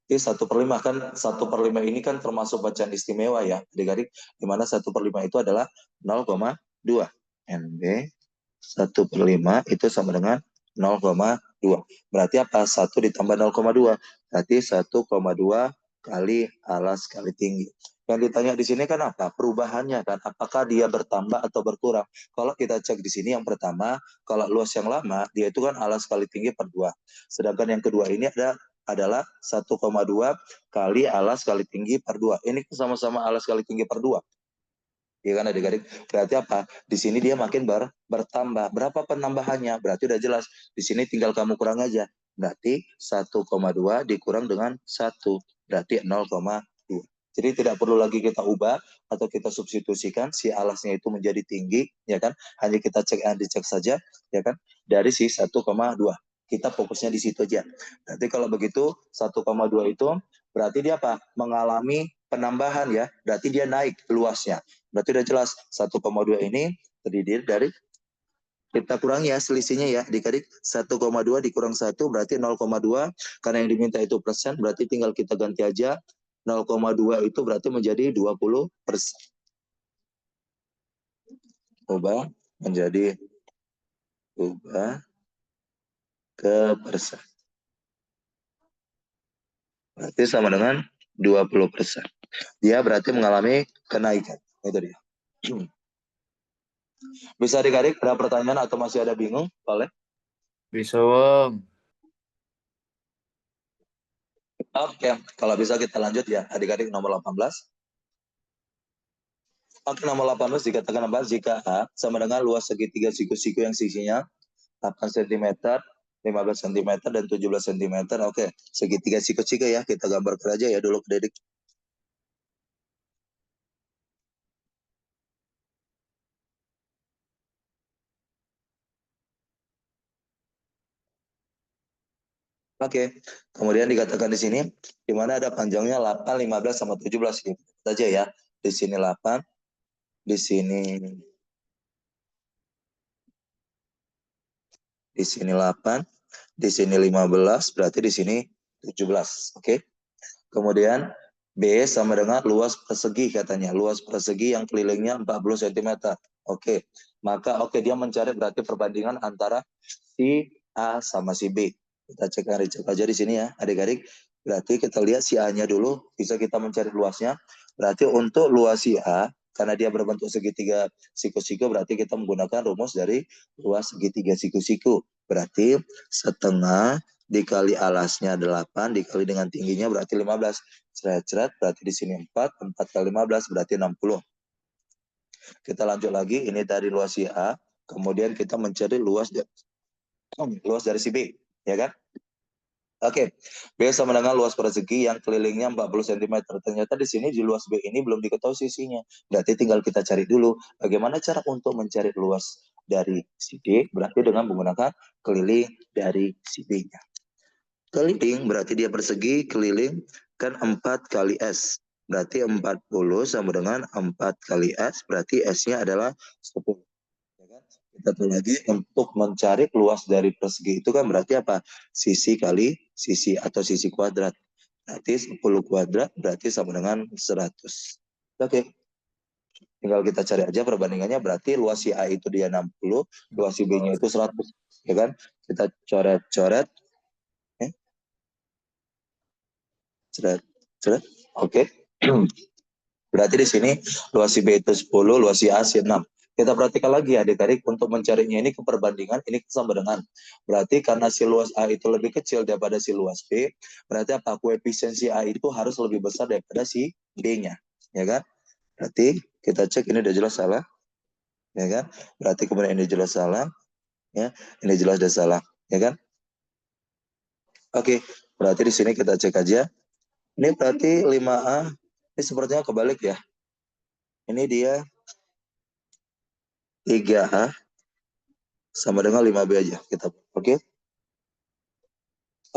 Jadi 1/5 kan 1/5 ini kan termasuk bacaan istimewa ya adik-adik dimana 1/5 itu adalah 0,2 NB 1/5 itu sama dengan 0,2 berarti apa 1 ditambah 0,2 berarti 1,2 kali alas kali tinggi. Yang ditanya di sini kan apa perubahannya kan apakah dia bertambah atau berkurang. Kalau kita cek di sini yang pertama kalau luas yang lama dia itu kan alas kali tinggi per 2 sedangkan yang kedua ini adalah 1,2 kali alas kali tinggi per 2. Ini sama-sama alas kali tinggi per 2. Ya kan adik-adik? Berarti apa? Di sini dia makin bertambah. Berapa penambahannya? Berarti udah jelas. Di sini tinggal kamu kurang aja. Berarti 1,2 dikurang dengan 1. Berarti 0,2. Jadi tidak perlu lagi kita ubah atau kita substitusikan si alasnya itu menjadi tinggi, ya kan? Hanya kita dicek saja, ya kan? Dari si 1,2. Kita fokusnya di situ aja. Nanti kalau begitu 1,2 itu berarti dia apa? Mengalami penambahan ya. Berarti dia naik luasnya. Berarti udah jelas 1,2 ini terdiri dari kita kurangi ya selisihnya ya adik-adik 1,2 dikurang 1 berarti 0,2 karena yang diminta itu persen berarti tinggal kita ganti aja 0,2 itu berarti menjadi 20%. Ubah menjadi ubah ke persen. Berarti sama dengan 20%. Dia berarti mengalami kenaikan. Itu dia. Bisa adik-adik ada pertanyaan atau masih ada bingung? Boleh. Bisa, Bang. Oke, kalau bisa kita lanjut ya adik-adik nomor 18. Oke, nomor 18 dikatakan apa? Jika A sama dengan luas segitiga siku-siku yang sisinya 8 cm, 15 cm, dan 17 cm. Oke, segitiga siku-siku ya. Kita gambarkan aja ya dulu adik. Oke, kemudian dikatakan di sini, di mana ada panjangnya 8, 15, sama 17. Gitu saja ya. Di sini 8, di sini 8, di sini 15, berarti di sini 17. Oke. Kemudian B sama dengan luas persegi katanya. Luas persegi yang kelilingnya 40 cm. Oke. Maka dia mencari berarti perbandingan antara si A sama si B. Kita cek aja di sini ya adik-adik. Berarti kita lihat si A-nya dulu. Bisa kita mencari luasnya. Berarti untuk luas si A, karena dia berbentuk segitiga siku-siku, berarti kita menggunakan rumus dari luas segitiga siku-siku. Berarti setengah dikali alasnya 8 dikali dengan tingginya berarti 15. Ceret-ceret berarti di sini 4 kali 15 berarti 60. Kita lanjut lagi, ini dari luas si A. kemudian kita mencari luas dari si B, ya kan? Oke, B sama dengan luas persegi yang kelilingnya 40 cm. Ternyata di sini di luas B ini belum diketahui sisinya. Berarti tinggal kita cari dulu bagaimana cara untuk mencari luas dari si B, berarti dengan menggunakan keliling dari si B-nya. Keliling berarti dia persegi, keliling kan 4 kali S. Berarti 40 sama dengan 4 kali S, berarti S-nya adalah 10. Ya kan? Kita tahu lagi untuk mencari luas dari persegi itu kan berarti apa? Sisi kali sisi atau sisi kuadrat. Berarti 10 kuadrat berarti sama dengan 100. Oke. Tinggal kita cari aja perbandingannya, berarti luas si A itu dia 60, luas si B-nya itu 100. Ya kan? Kita coret-coret. Coret, coret. Oke. Berarti di sini luas si B itu 10, luas si A 6. Kita perhatikan lagi adik-adik untuk mencarinya ini ke perbandingan ini sama dengan. Berarti karena si luas A itu lebih kecil daripada si luas B, berarti apa? Koefisien si A itu harus lebih besar daripada si B-nya. Ya kan? Berarti kita cek ini udah jelas salah. Ya kan? Berarti kemudian ini jelas salah. Ya, ini jelas udah salah. Ya kan? Oke, berarti di sini kita cek aja. Ini berarti 5A. Ini sepertinya kebalik ya. Ini dia 3A sama dengan 5B aja kita. Oke.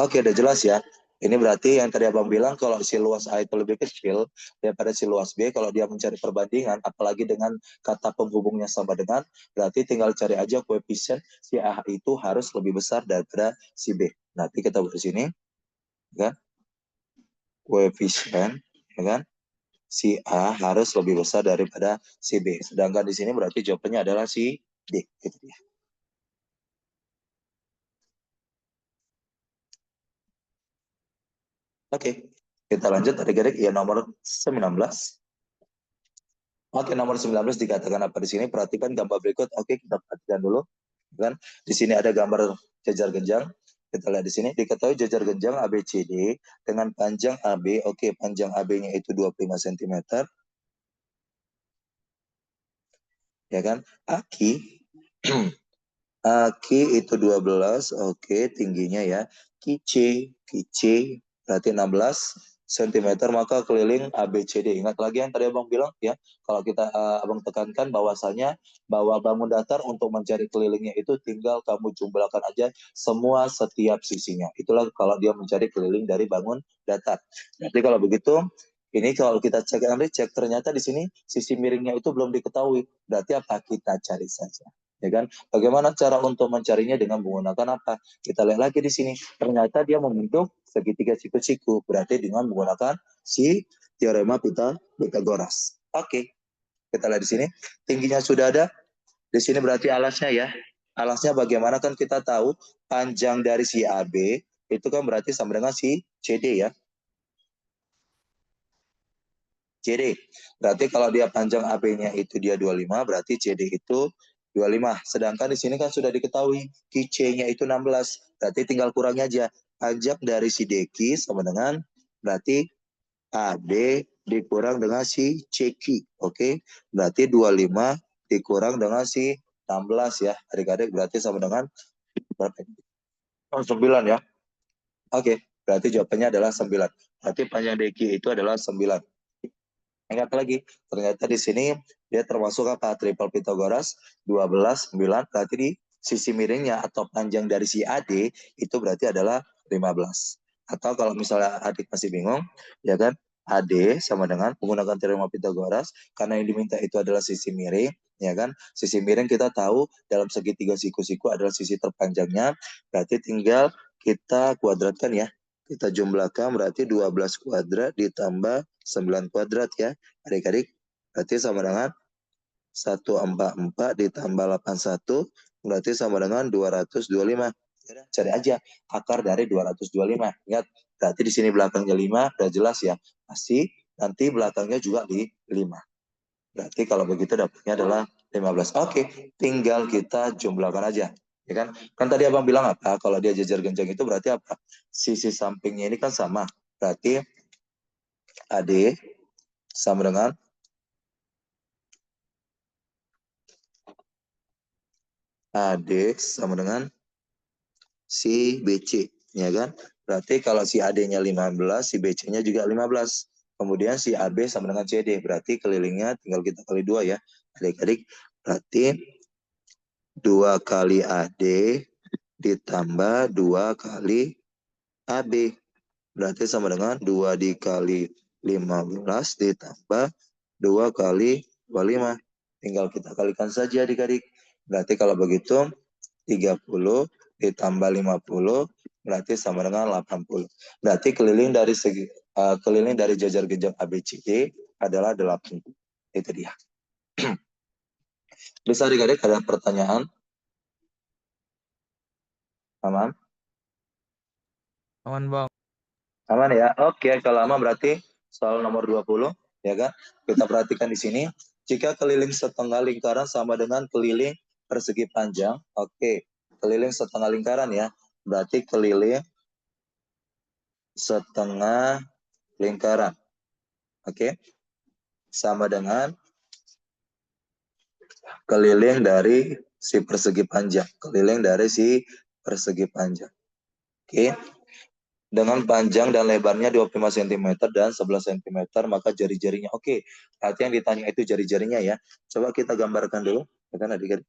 Oke, udah jelas ya. Ini berarti yang tadi Abang bilang kalau si luas A itu lebih kecil daripada si luas B, kalau dia mencari perbandingan, apalagi dengan kata penghubungnya sama dengan, berarti tinggal cari aja koefisien si A itu harus lebih besar daripada si B. Nanti kita buat di sini, kan? Koefisien, ya kan? Si A harus lebih besar daripada si B. Sedangkan di sini berarti jawabannya adalah si D. Gitu ya. Oke, kita lanjut adik-adik. Ya, nomor 19. Oke, nomor 19 dikatakan apa di sini? Perhatikan gambar berikut. Oke, kita perhatikan dulu. Kan? Di sini ada gambar jajar genjang. Kita lihat di sini. Diketahui jajar genjang ABCD dengan panjang AB. Oke, panjang AB-nya itu 25 cm. Ya kan? Aki. Aki itu 12. Oke, tingginya ya. Kice berarti 16 cm, maka keliling ABCD. Ingat lagi yang tadi Abang bilang ya, kalau kita Abang tekankan bahwasanya bahwa bangun datar untuk mencari kelilingnya itu tinggal kamu jumlahkan aja semua setiap sisinya. Itulah kalau dia mencari keliling dari bangun datar. Jadi kalau begitu, ini kalau kita cek nanti cek ternyata di sini sisi miringnya itu belum diketahui. Berarti apa? Kita cari saja. Ya kan? Bagaimana cara untuk mencarinya dengan menggunakan apa? Kita lihat lagi di sini. Ternyata dia membentuk segitiga siku-siku. Berarti dengan menggunakan si teorema Pythagoras. Oke. Kita lihat di sini. Tingginya sudah ada. Di sini berarti alasnya ya. Alasnya bagaimana kan kita tahu panjang dari si AB itu kan berarti sama dengan si CD ya. CD. Berarti kalau dia panjang AB-nya itu dia 25, berarti CD itu 25. Sedangkan di sini kan sudah diketahui QC-nya itu 16. Berarti tinggal kurangnya aja. Panjang dari si DQ sama dengan berarti AB dikurang dengan si CQ. Oke. Berarti 25 dikurang dengan si 16 ya. Adik-adik berarti sama dengan berapa? Oh, 9 ya. Oke. Berarti jawabannya adalah 9. Berarti panjang DQ itu adalah 9. Ingat lagi, ternyata di sini dia termasuk apa? Triple Pythagoras 12, 9. Berarti di sisi miringnya atau panjang dari si AD itu berarti adalah 15. Atau kalau misalnya adik masih bingung, ya kan? AD sama dengan menggunakan teorema Pythagoras karena yang diminta itu adalah sisi miring, ya kan? Sisi miring kita tahu dalam segitiga siku-siku adalah sisi terpanjangnya, berarti tinggal kita kuadratkan ya. Kita jumlahkan berarti 12 kuadrat ditambah 9 kuadrat ya. Adik-adik, berarti sama dengan 144 ditambah 81, berarti sama dengan 225. Cari aja akar dari 225. Ingat, berarti di sini belakangnya 5, udah jelas ya. Pasti nanti belakangnya juga di 5. Berarti kalau begitu dapatnya adalah 15. Oke, tinggal kita jumlahkan aja. Ya kan? Kan tadi Abang bilang apa? Kalau dia jajar genjang itu berarti apa? Sisi sampingnya ini kan sama. Berarti AD sama dengan AD sama dengan si BC, ya kan? Berarti kalau si AD-nya 15, si BC-nya juga 15. Kemudian si AB sama dengan CD, berarti kelilingnya tinggal kita kali 2 ya, adik-adik. Berarti 2 kali AD ditambah 2 kali AB. Berarti sama dengan 2 dikali 15 ditambah 2 kali 25. Tinggal kita kalikan saja adik-adik. Berarti kalau begitu 30 ditambah 50 berarti sama dengan 80. Berarti keliling dari jajar genjang ABCD adalah 80. Itu dia. Bisa adik-adik ada pertanyaan? Aman? Aman bang. Aman ya? Oke, kalau aman berarti soal nomor 20, ya kan? Kita perhatikan di sini. Jika keliling setengah lingkaran sama dengan keliling persegi panjang, oke. Keliling setengah lingkaran ya. Berarti keliling setengah lingkaran. Oke. Sama dengan keliling dari si persegi panjang. Keliling dari si persegi panjang. Oke. Dengan panjang dan lebarnya 25 cm dan 11 cm, maka jari-jarinya. Oke, berarti yang ditanya itu jari-jarinya ya. Coba kita gambarkan dulu. Ya kan, adik-adik?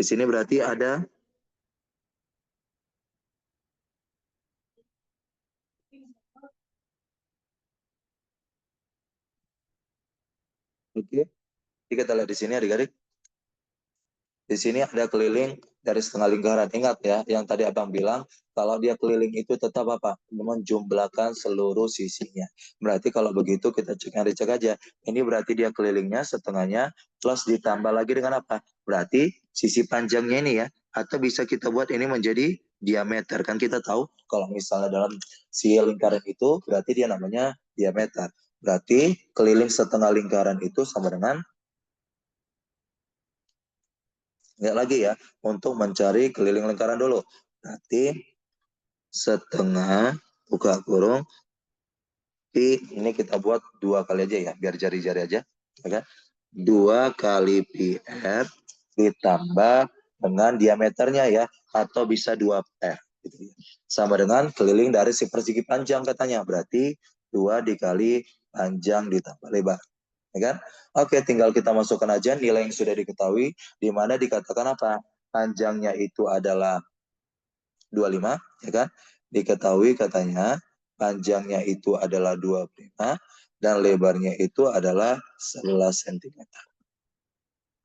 Di sini berarti ada oke. Jadi kita lihat di sini adik-adik. Di sini ada keliling dari setengah lingkaran. Ingat ya, yang tadi Abang bilang, kalau dia keliling itu tetap apa? Menjumlahkan seluruh sisinya. Berarti kalau begitu kita cek aja. Ini berarti dia kelilingnya setengahnya plus ditambah lagi dengan apa? Berarti sisi panjangnya ini ya. Atau bisa kita buat ini menjadi diameter. Kan kita tahu kalau misalnya dalam si lingkaran itu berarti dia namanya diameter. Berarti keliling setengah lingkaran itu sama dengan Ingat lagi ya, untuk mencari keliling lingkaran dulu. Berarti setengah, buka kurung, pi, ini kita buat 2 kali aja ya, biar jari-jari aja. Ya kan? 2 kali pi r ditambah dengan diameternya ya, atau bisa 2 r. Gitu ya. Sama dengan keliling dari si persegi panjang katanya. Berarti 2 dikali panjang ditambah lebar. Ya kan? Oke, tinggal kita masukkan aja nilai yang sudah diketahui, di mana dikatakan apa? Panjangnya itu adalah 25, ya kan? Diketahui katanya panjangnya itu adalah 25 dan lebarnya itu adalah 11 cm.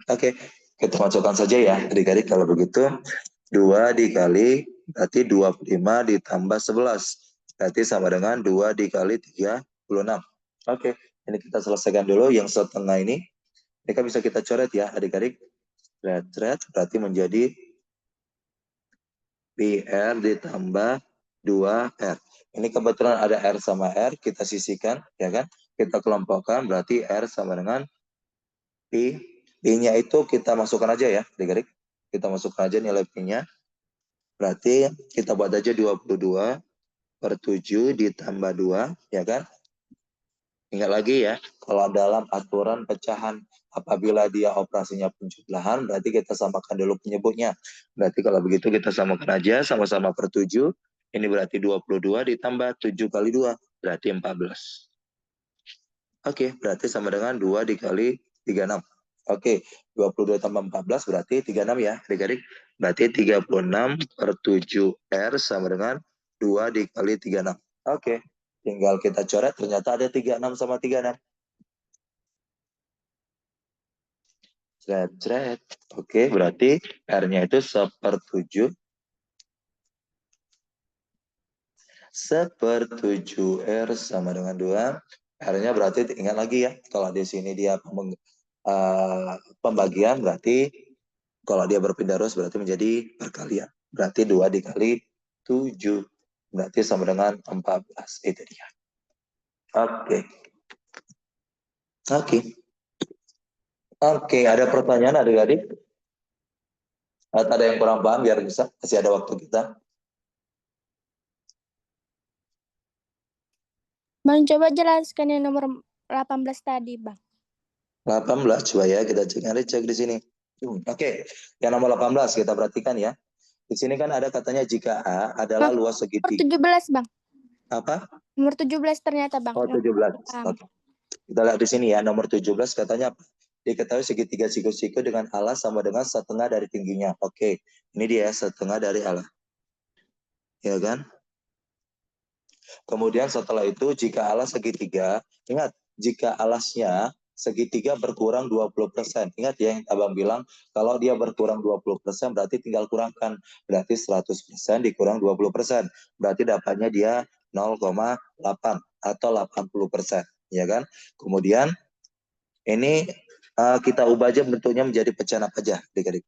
Oke, kita masukkan saja ya, adik-adik kalau begitu. 2 dikali, berarti 25 ditambah 11. Berarti sama dengan 2 dikali 36. Oke, ini kita selesaikan dulu yang setengah ini. Ini kan bisa kita coret ya, adik-adik. Berarti menjadi PR ditambah 2R. Ini kebetulan ada R sama R, kita sisihkan, ya kan? Kita kelompokkan, berarti R sama dengan P. P-nya itu kita masukkan aja ya, adik-adik. Kita masukkan aja nilai P-nya. Berarti kita buat aja 22/7 ditambah 2, ya kan? Ingat lagi ya, kalau dalam aturan pecahan, apabila dia operasinya penjumlahan, berarti kita samakan dulu penyebutnya. Berarti kalau begitu kita samakan aja, sama-sama per 7. Ini berarti 22 ditambah 7 kali 2, berarti 14. Oke, berarti sama dengan 2 dikali 36. Oke, 22 tambah 14 berarti 36 ya, adik-adik. Berarti 36/7R sama dengan 2 dikali 36. Oke, tinggal kita coret, ternyata ada 36 sama 36. Cret. Oke, berarti R-nya itu 1/7. 1/7 R sama dengan 2. R-nya berarti ingat lagi ya, kalau di sini dia pembagian, berarti kalau dia berpindah ruas berarti menjadi perkalian. Berarti 2 dikali 7. Berarti sama dengan 14. Itu dia. Oke. Oke, ada pertanyaan adik-adik? Atau ada yang kurang paham biar bisa? Masih ada waktu kita. Bang, coba jelaskan yang nomor 18 tadi, Bang. 18, coba ya kita cek di sini. Oke, yang nomor 18 kita perhatikan ya. Di sini kan ada katanya jika A adalah Bang, luas Nomor segitiga. 17, Bang. Apa? Nomor 17 ternyata, Bang. Oh, 17. Oke. Kita lihat di sini ya, nomor 17 katanya apa? Diketahui segitiga siku-siku dengan alas sama dengan setengah dari tingginya. Oke, ini dia setengah dari alas. Ya kan? Kemudian setelah itu jika alas segitiga, ingat jika alasnya segitiga berkurang 20%. Ingat ya yang Abang bilang, kalau dia berkurang 20% berarti tinggal kurangkan. Berarti 100% dikurang 20%. Berarti dapatnya dia 0,8 atau 80%. Ya kan? Kemudian ini kita ubah aja bentuknya menjadi pecahan apa aja, adik-adik.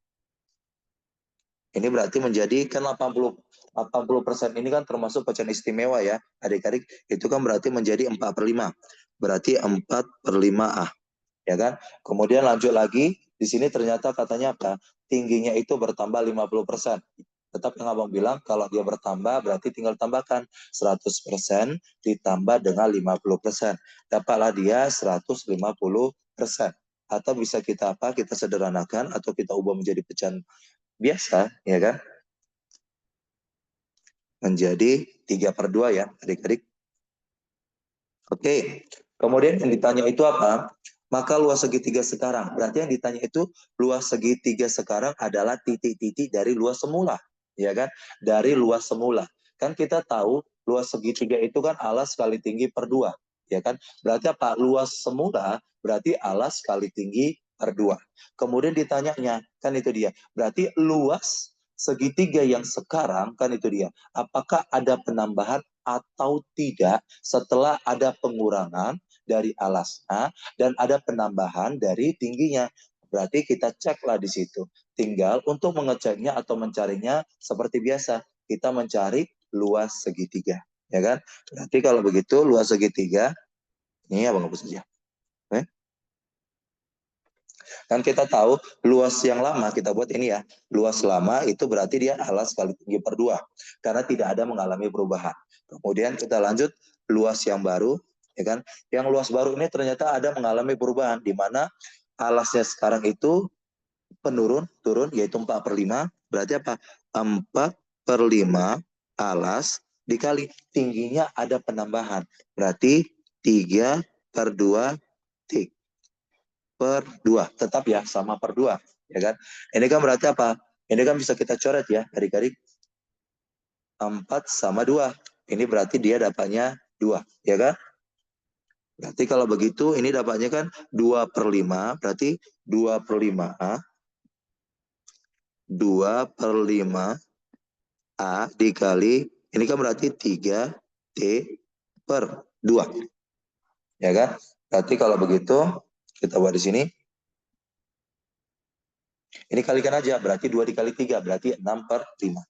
Ini berarti menjadi kan 80% ini kan termasuk pecahan istimewa ya, adik-adik. Itu kan berarti menjadi 4/5. Berarti 4/5A, ya kan? Kemudian lanjut lagi, di sini ternyata katanya apa? Tingginya itu bertambah 50%. Tetap yang Abang bilang, kalau dia bertambah berarti tinggal tambahkan 100% ditambah dengan 50%. Dapatlah dia 150%. Atau bisa kita apa? Kita sederhanakan atau kita ubah menjadi pecahan biasa, ya kan? Menjadi 3/2 ya, adik-adik. Oke, kemudian yang ditanya itu apa? Maka luas segitiga sekarang. Berarti yang ditanya itu luas segitiga sekarang adalah titik-titik dari luas semula. Ya kan? Dari luas semula. Kan kita tahu luas segitiga itu kan alas kali tinggi per 2. Ya kan? Berarti apa? Luas semula berarti alas kali tinggi per 2. Kemudian ditanyanya, kan itu dia. Berarti luas segitiga yang sekarang, kan itu dia. Apakah ada penambahan atau tidak setelah ada pengurangan dari alasnya dan ada penambahan dari tingginya. Berarti kita ceklah di situ. Tinggal untuk mengeceknya atau mencarinya seperti biasa. Kita mencari luas segitiga. Ya kan? Berarti kalau begitu luas segitiga, ini abang hapus saja. Kan kita tahu luas yang lama kita buat ini ya. Luas lama itu berarti dia alas kali tinggi per 2. Karena tidak ada mengalami perubahan. Kemudian kita lanjut luas yang baru. Ya kan? Yang luas baru ini ternyata ada mengalami perubahan. Di mana alasnya sekarang itu turun yaitu 4/5. Berarti apa? 4/5 alas dikali tingginya ada penambahan. Berarti 3/2 tik. Per 2. Tetap ya, sama per 2. Ya kan? Ini kan berarti apa? Ini kan bisa kita coret ya, adik-adik. 4 sama 2. Ini berarti dia dapatnya 2. Ya kan? Berarti kalau begitu, ini dapatnya kan 2/5. Berarti 2/5A. 2/5A dikali, ini kan berarti 3T per 2. Ya kan? Berarti kalau begitu, kita buat di sini. Ini kalikan aja, berarti 2 dikali 3, berarti 6/5.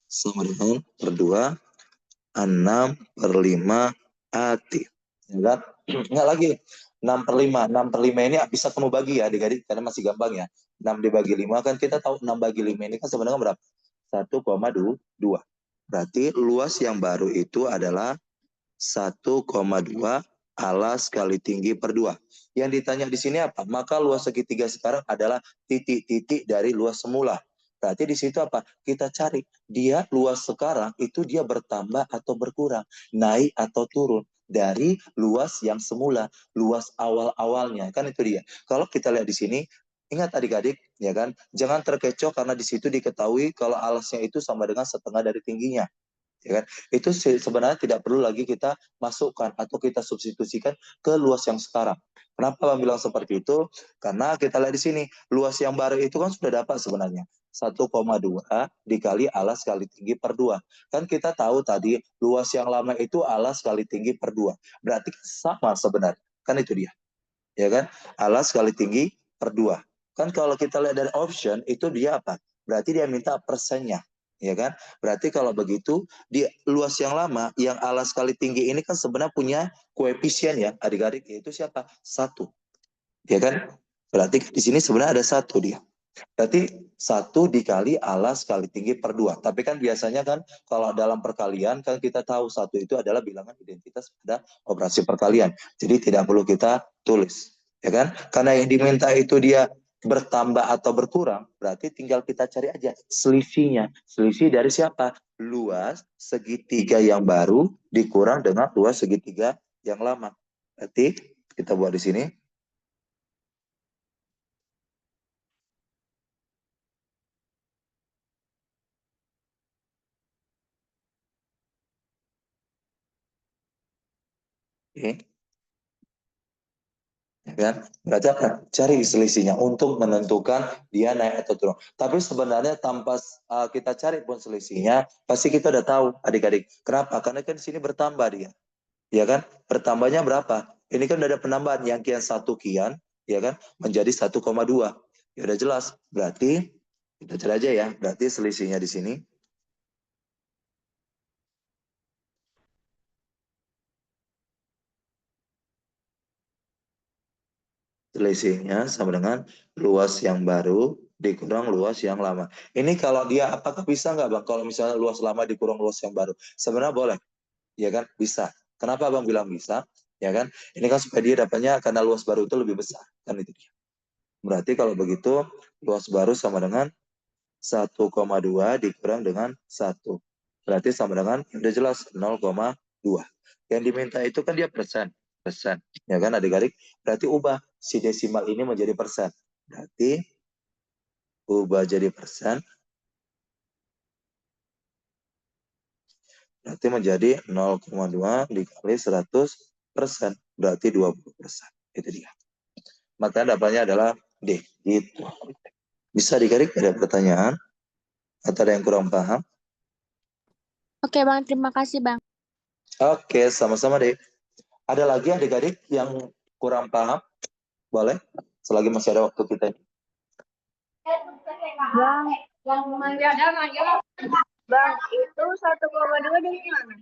Sama dengan per 2, 6/5 AT. Ya kan? Enggak lagi. 6/5. 6/5 ini bisa kamu bagi ya adik-adik, karena masih gampang ya. 6 dibagi 5, kan kita tahu 6 bagi 5 ini kan sebenarnya berapa? 1,2. Berarti luas yang baru itu adalah 1,2 alas kali tinggi per 2. Yang ditanya di sini apa? Maka luas segitiga sekarang adalah titik-titik dari luas semula. Berarti di situ apa? Kita cari dia luas sekarang itu dia bertambah atau berkurang, naik atau turun dari luas yang semula, luas awal-awalnya. Kan itu dia. Kalau kita lihat di sini, ingat adik-adik, ya kan? Jangan terkecoh karena di situ diketahui kalau alasnya itu sama dengan setengah dari tingginya. Ya kan? Itu sebenarnya tidak perlu lagi kita masukkan atau kita substitusikan ke luas yang sekarang. Kenapa Bang bilang seperti itu? Karena kita lihat di sini, luas yang baru itu kan sudah dapat sebenarnya. 1,2 dikali alas kali tinggi per 2. Kan kita tahu tadi, luas yang lama itu alas kali tinggi per 2. Berarti sama sebenarnya. Kan itu dia. Ya kan? Alas kali tinggi per 2. Kan kalau kita lihat dari option, itu dia apa? Berarti dia minta persennya. Ya kan? Berarti kalau begitu di luas yang lama yang alas kali tinggi ini kan sebenarnya punya koefisien ya adik-adik, yaitu siapa? 1. Ya kan? Berarti di sini sebenarnya ada 1 dia. Berarti 1 dikali alas kali tinggi per 2. Tapi kan biasanya kan kalau dalam perkalian kan kita tahu 1 itu adalah bilangan identitas pada operasi perkalian. Jadi tidak perlu kita tulis. ya kan? Karena yang diminta itu dia bertambah atau berkurang, berarti tinggal kita cari aja selisihnya. Selisih dari siapa? Luas segitiga yang baru dikurang dengan luas segitiga yang lama. Berarti kita buat di sini. Oke. Ya kan? Berarti apa? Cari selisihnya untuk menentukan dia naik atau turun. Tapi sebenarnya tanpa kita cari pun selisihnya, pasti kita udah tahu adik-adik. Kenapa? Karena kan di sini bertambah dia. Ya kan? Bertambahnya berapa? Ini kan udah ada penambahan yang kian 1 kian, ya kan? Menjadi 1,2. Ya udah jelas. Berarti kita cari aja ya. Berarti selisihnya di sini. Selisihnya sama dengan luas yang baru dikurang luas yang lama. Ini kalau dia apakah bisa nggak Bang? Kalau misalnya luas lama dikurang luas yang baru. Sebenarnya boleh. Ya kan? Bisa. Kenapa Bang bilang bisa? Ya kan? Ini kan supaya dia dapatnya karena luas baru itu lebih besar. Kan itu dia. Berarti kalau begitu luas baru sama dengan 1,2 dikurang dengan 1. Berarti sama dengan udah jelas 0,2. Yang diminta itu kan dia persen. Persen. Ya kan adik-adik? Berarti ubah si desimal ini menjadi persen. Berarti ubah jadi persen. Berarti menjadi 0,2 dikali 100%. Berarti 20%. Itu dia. Maka dapatnya adalah D. Gitu. Bisa adik-adik ada pertanyaan? Atau ada yang kurang paham? Oke Bang, terima kasih Bang. Oke, sama-sama deh. Ada lagi adik-adik yang kurang paham? Boleh? Selagi masih ada waktu kita. Bang, yang Bang, itu 1,2 dari mana?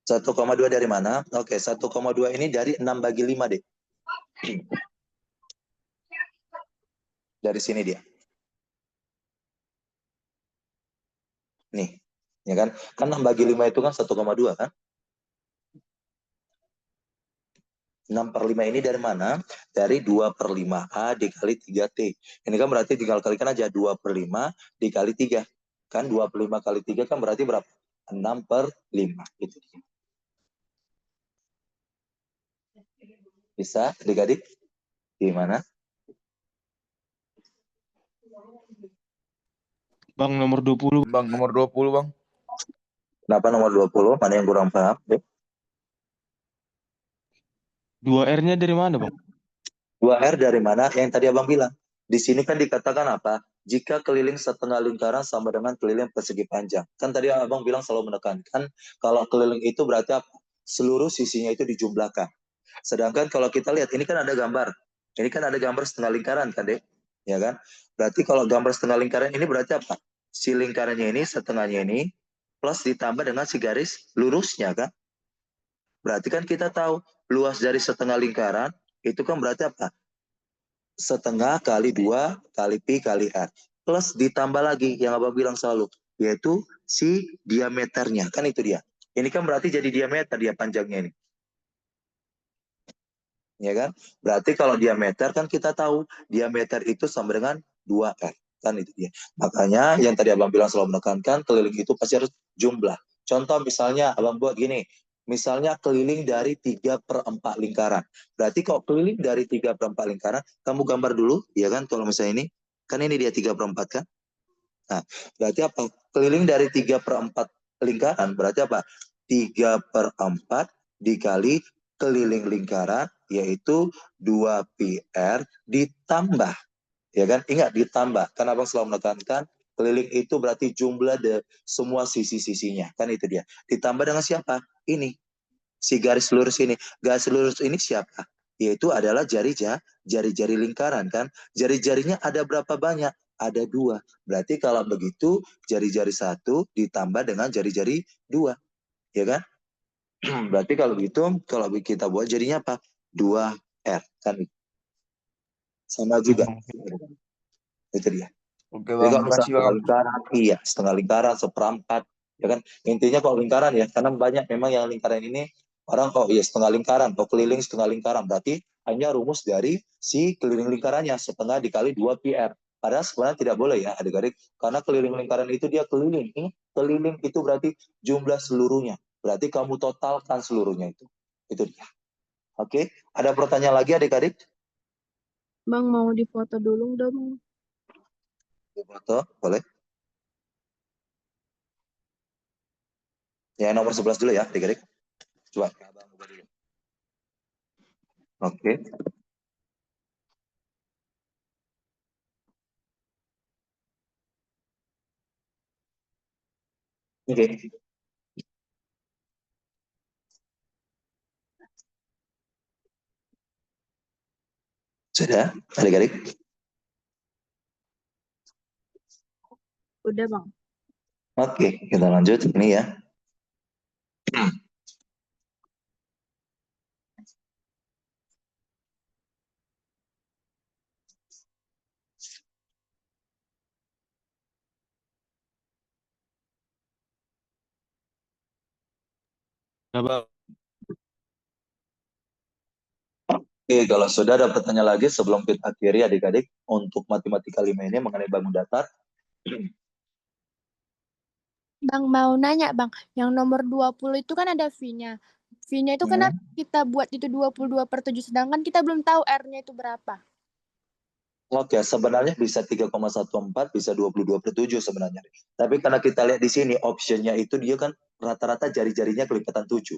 1,2 dari mana? Oke, 1,2 ini dari 6 bagi 5 deh. Dari sini dia. Nih, ya kan? Kan 6 bagi 5 itu kan 1,2 kan? 6/5 ini dari mana? Dari 2/5A dikali 3T. Ini kan berarti tinggal kalikan aja 2/5 dikali 3. Kan 2/5 kali 3 kan berarti berapa? 6/5. Itu dia. Bisa adik-adik? Gimana? Bang, nomor 20. Bang, nomor 20, Bang. Kenapa nomor 20? Mana yang kurang paham? 2R-nya dari mana, Bang? 2R dari mana? Yang tadi Abang bilang. Di sini kan dikatakan apa? Jika keliling setengah lingkaran sama dengan keliling persegi panjang. Kan tadi Abang bilang selalu menekankan kalau keliling itu berarti apa? Seluruh sisinya itu dijumlahkan. Sedangkan kalau kita lihat, ini kan ada gambar. Ini kan ada gambar setengah lingkaran kan, Dek? Ya kan? Berarti kalau gambar setengah lingkaran ini berarti apa? Si lingkarannya ini, setengahnya ini, plus ditambah dengan si garis lurusnya kan? Berarti kan kita tahu luas dari setengah lingkaran itu kan berarti apa? Setengah kali 2 kali pi kali r. Plus ditambah lagi yang Abang bilang selalu, yaitu si diameternya. Kan itu dia. Ini kan berarti jadi diameter dia panjangnya ini. Ya kan? Berarti kalau diameter kan kita tahu diameter itu sama dengan 2r. Kan itu dia. Makanya yang tadi Abang bilang selalu menekankan keliling itu pasti harus jumlah. Contoh misalnya Abang buat gini. Misalnya keliling dari 3/4 lingkaran. Berarti kalau keliling dari 3/4 lingkaran, kamu gambar dulu, ya kan? Kalau misalnya ini, kan ini dia 3/4 kan? Nah, berarti apa? Keliling dari 3/4 lingkaran, berarti apa? 3/4 dikali keliling lingkaran, yaitu 2πr ditambah. Ya kan? Ingat, ditambah. Karena Abang selalu menekankan, keliling itu berarti jumlah semua sisi-sisinya. Kan itu dia. Ditambah dengan siapa? Ini. Si garis lurus ini. Garis lurus ini siapa? Yaitu adalah jari-jari lingkaran kan. Jari-jarinya ada berapa banyak? Ada 2. Berarti kalau begitu jari-jari 1 ditambah dengan jari-jari 2. Ya kan? Berarti kalau begitu, kalau kita buat jadinya apa? 2R. Kan sama juga. Itu dia. Oke, Jadi Bang. kalau misalnya Makasih, setengah Bang. lingkaran, iya, setengah lingkaran, seperempat, ya kan. Intinya kalau lingkaran ya, karena banyak memang yang lingkaran ini orang kok iya setengah lingkaran, kok keliling setengah lingkaran, berarti hanya rumus dari si keliling lingkarannya, setengah dikali 2 PR. Padahal sebenarnya tidak boleh ya adik-adik, karena keliling lingkaran itu dia keliling. Keliling itu berarti jumlah seluruhnya. Berarti kamu totalkan seluruhnya itu. Itu dia. Oke, ada pertanyaan lagi adik-adik? Bang mau difoto dulu dong. Foto, boleh. Ya, nomor 11 dulu ya adik-adik. Coba. Oke. Oke. Sudah, adik-adik? Udah bang. Oke, kita lanjut. Ini ya. Nah, Bang. Oke, kalau sudah ada pertanyaan lagi sebelum kita akhiri adik-adik untuk matematika 5 ini mengenai bangun datar. Bang mau nanya bang, yang nomor 20 itu kan ada V-nya. V-nya itu kenapa kita buat itu 22/7 sedangkan kita belum tahu R-nya itu berapa? Oke, sebenarnya bisa 3,14, bisa 22/7 sebenarnya. Tapi karena kita lihat di sini optionnya itu dia kan rata-rata jari-jarinya kelipatan 7.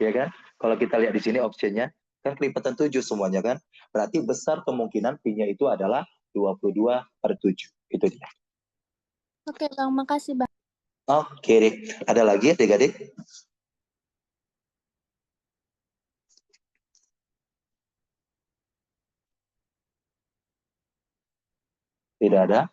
Ya kan? Kalau kita lihat di sini optionnya kan kelipatan 7 semuanya kan. Berarti besar kemungkinan P-nya itu adalah 22/7. Itu dia. Oke bang, makasih bang. Oke deh. Ada lagi adik-adik? Tidak ada?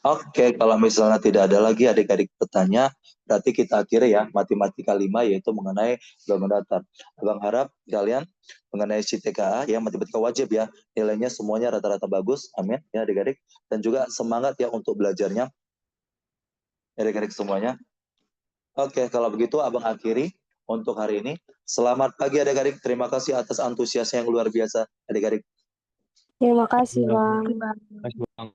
Oke, kalau misalnya tidak ada lagi adik-adik bertanya, berarti kita akhiri ya matematika 5 yaitu mengenai bangun datar. Abang harap kalian mengenai CTKA ya matematika wajib ya, nilainya semuanya rata-rata bagus. Amin ya adik-adik, dan juga semangat ya untuk belajarnya adik-adik semuanya. Oke, kalau begitu abang akhiri untuk hari ini. Selamat pagi adik-adik. Terima kasih atas antusiasnya yang luar biasa adik-adik. Terima kasih, Bang. Bang. Makasih, Bang.